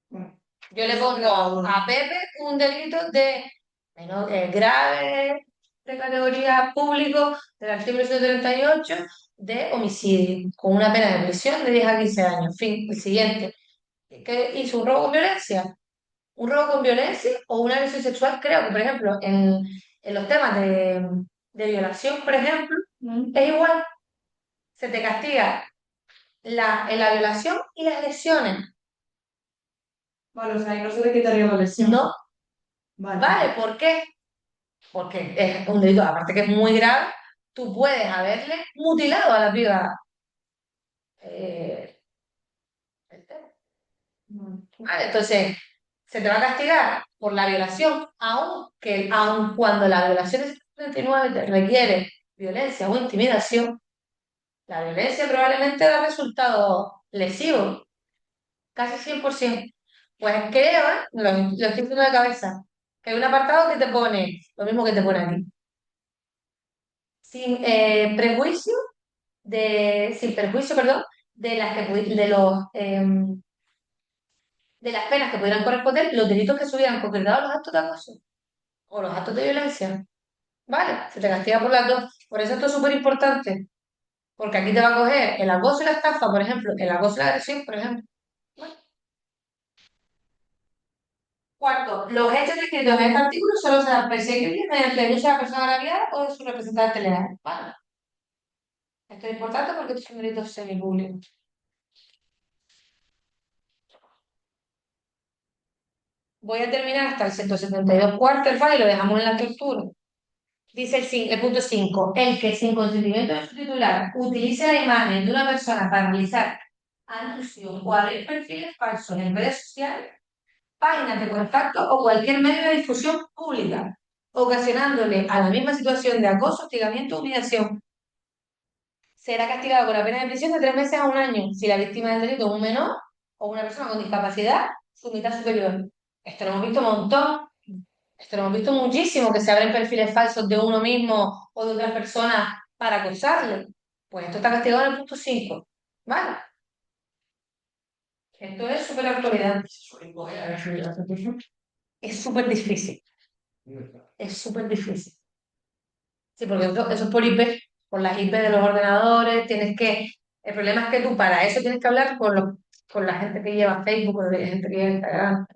Bueno, Yo le pongo a Pepe un delito de grave, de categoría público, del artículo 138 de homicidio, con una pena de prisión de 10 a 15 años. Fin, el siguiente. ¿Qué hizo? ¿Un robo con violencia? Un robo con violencia o una agresión sexual, creo que, por ejemplo, en los temas de violación, por ejemplo, es igual. Se te castiga en la violación y las lesiones. Vale, o sea, ahí no se le quitaría la lesión. No, Vale. vale, ¿por qué? Porque es un delito, aparte que es muy grave, tú puedes haberle mutilado a la piba. eh, el tema. ¿Vale? Entonces, se te va a castigar por la violación, aun cuando la violación de 39 te requiere violencia o intimidación, la violencia probablemente da resultado lesivo, casi 100%. Pues creo, lo estoy diciendo de cabeza, que hay un apartado que te pone lo mismo que te pone aquí. Sin prejuicio sin perjuicio, perdón, de las que de las penas que pudieran corresponder los delitos que se hubieran concretado en los actos de acoso o los actos de violencia. ¿Vale? Se te castiga por las dos. Por eso esto es súper importante, porque aquí te va a coger el acoso y la estafa, por ejemplo, el acoso y la agresión, por ejemplo. Bueno. Cuarto, los hechos descritos en este artículo solo serán perseguibles mediante denuncia de la persona agraviada o de su representante legal. ¿Vale? Esto es importante porque estos son delitos semipúblicos. Voy a terminar hasta el 172 cuarto, ¿vale? Y lo dejamos en la estructura. Dice el punto 5, el que sin consentimiento de su titular utilice la imagen de una persona para realizar anuncio o abrir perfiles falsos en redes sociales, páginas de contacto o cualquier medio de difusión pública, ocasionándole a la misma situación de acoso, hostigamiento o humillación. Será castigado con la pena de prisión de 3 meses a un año si la víctima del delito es un menor o una persona con discapacidad, su mitad superior. Esto lo hemos visto un montón. Esto lo hemos visto muchísimo, que se abren perfiles falsos de uno mismo o de otras personas para acosarle. Pues esto está castigado en el punto 5. ¿Vale? Esto es súper actualidad. Es súper difícil. Es súper difícil. Sí, porque eso es por IP, por las IP de los ordenadores. El problema es que tú para eso tienes que hablar con la gente que lleva Facebook, con la gente que lleva Instagram.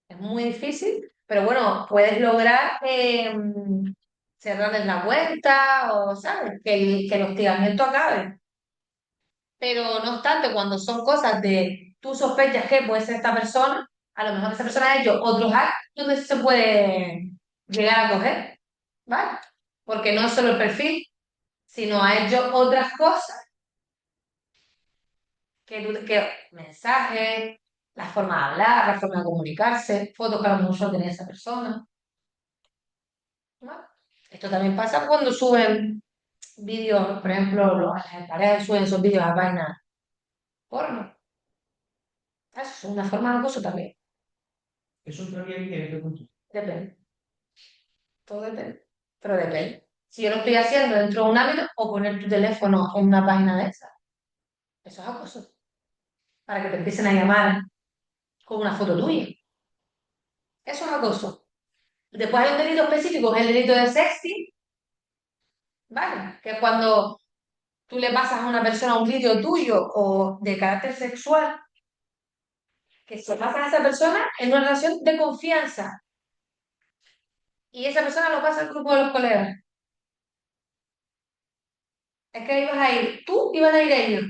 Es muy difícil, pero bueno, puedes lograr cerrarles la cuenta o, ¿sabes? Que el hostigamiento acabe. Pero no obstante, cuando son cosas de tú sospechas que puede ser esta persona, a lo mejor esa persona ha hecho otros actos donde se puede llegar a coger, ¿vale? Porque no es solo el perfil, sino ha hecho otras cosas que mensajes, la forma de hablar, la forma de comunicarse, fotos que a lo mejor solo tenía esa persona. ¿No? Esto también pasa cuando suben vídeos, por ejemplo, las parejas suben esos vídeos a páginas porno. Eso es una forma de acoso también. Eso entraría aquí en este punto. Depende. Todo depende. Pero depende. Si yo lo estoy haciendo dentro de un ámbito o poner tu teléfono en una página de esa. Eso es acoso. Para que te empiecen a llamar con una foto tuya. Eso es acoso. Después hay un delito específico, que es el delito de sexting, ¿vale? Que es cuando tú le pasas a una persona un vídeo tuyo o de carácter sexual que se pasa a esa persona en una relación de confianza y esa persona lo pasa al grupo de los colegas. Es que ibas a ir tú y van a ir ellos.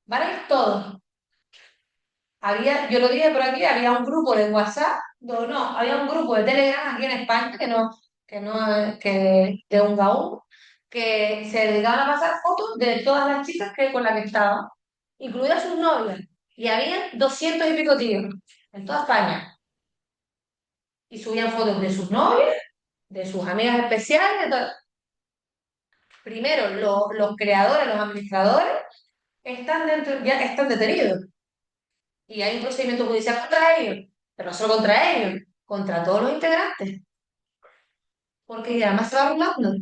Van a ir todos. Yo lo dije por aquí, había un grupo de WhatsApp, no, había un grupo de Telegram aquí en España que de un gaú, que se dedicaban a pasar fotos de todas las chicas con las que estaban, incluidas sus novias. Y había 200 y pico tíos en toda España. Y subían fotos de sus novias, de sus amigas especiales, de todo. Primero, los creadores, los administradores, ya están detenidos. Y hay un procedimiento judicial contra ellos, pero no solo contra ellos, contra todos los integrantes. Porque ya además se va burlando.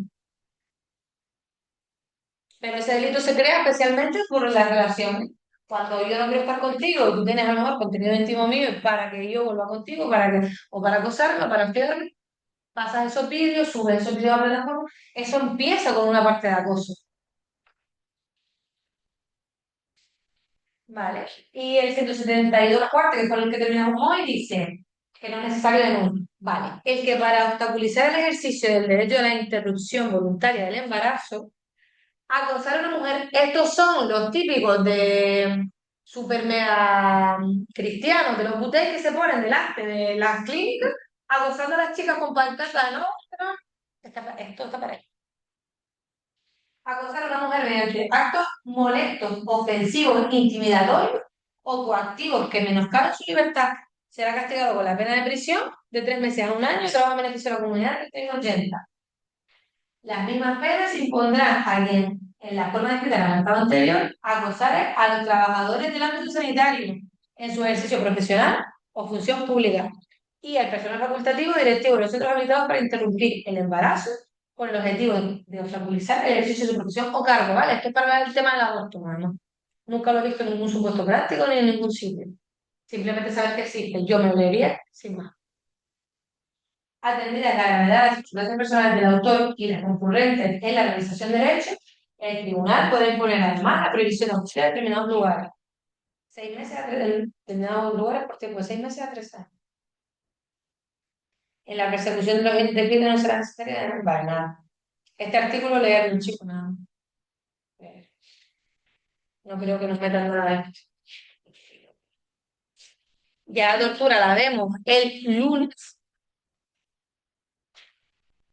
Pero ese delito se crea especialmente por las relaciones. Cuando yo no quiero estar contigo y tú tienes a lo mejor contenido íntimo mío para que yo vuelva contigo, o para acosarme, o para hostigarme, pasas esos vídeos, subes esos vídeos a la plataforma, eso empieza con una parte de acoso. Vale. Y el 172 cuarto, que es con el que terminamos hoy, dice que no es necesario denuncia. Vale. El que para obstaculizar el ejercicio del derecho a la interrupción voluntaria del embarazo, acosar a una mujer, estos son los típicos de super mega cristianos, de los butés que se ponen delante de las clínicas, acosando a las chicas con pancartas, no, esto está para ahí. Acosar a una mujer mediante actos molestos, ofensivos, intimidatorios o coactivos que menoscaban su libertad será castigado con la pena de prisión de 3 meses a 1 año y trabajo en beneficio de la comunidad de 80. Las mismas penas se impondrán a quien, en la forma descrita en el apartado anterior, acosar a los trabajadores del ámbito sanitario en su ejercicio profesional o función pública y al personal facultativo y directivo de los centros habilitados para interrumpir el embarazo con el objetivo de obstaculizar el ejercicio de su profesión o cargo, ¿vale? Esto es para ver el tema del aborto, ¿no? Nunca lo he visto en ningún supuesto práctico ni en ningún sitio. Simplemente saber que existe. Yo me lo leería sin más. Atendida la gravedad de las circunstancias personales del autor y las concurrentes en la realización de hechos, el tribunal puede imponer además la prohibición de auxilio en determinados lugares. 6 meses en determinados lugares por tiempo de 6 meses a 3 años. En la persecución de los delitos no será necesario denunciar nada. Este artículo leerlo, chico, nada más. No creo que nos metan nada de esto. Ya la tortura la vemos el lunes.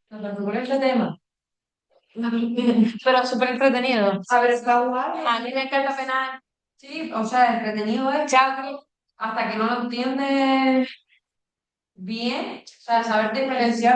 Nos preocupa este tema. Pero súper entretenido. A ver, está guay. A mí me encanta penar. Sí, o sea, entretenido es chacro hasta que no lo entiendes bien, o sea, saber diferenciar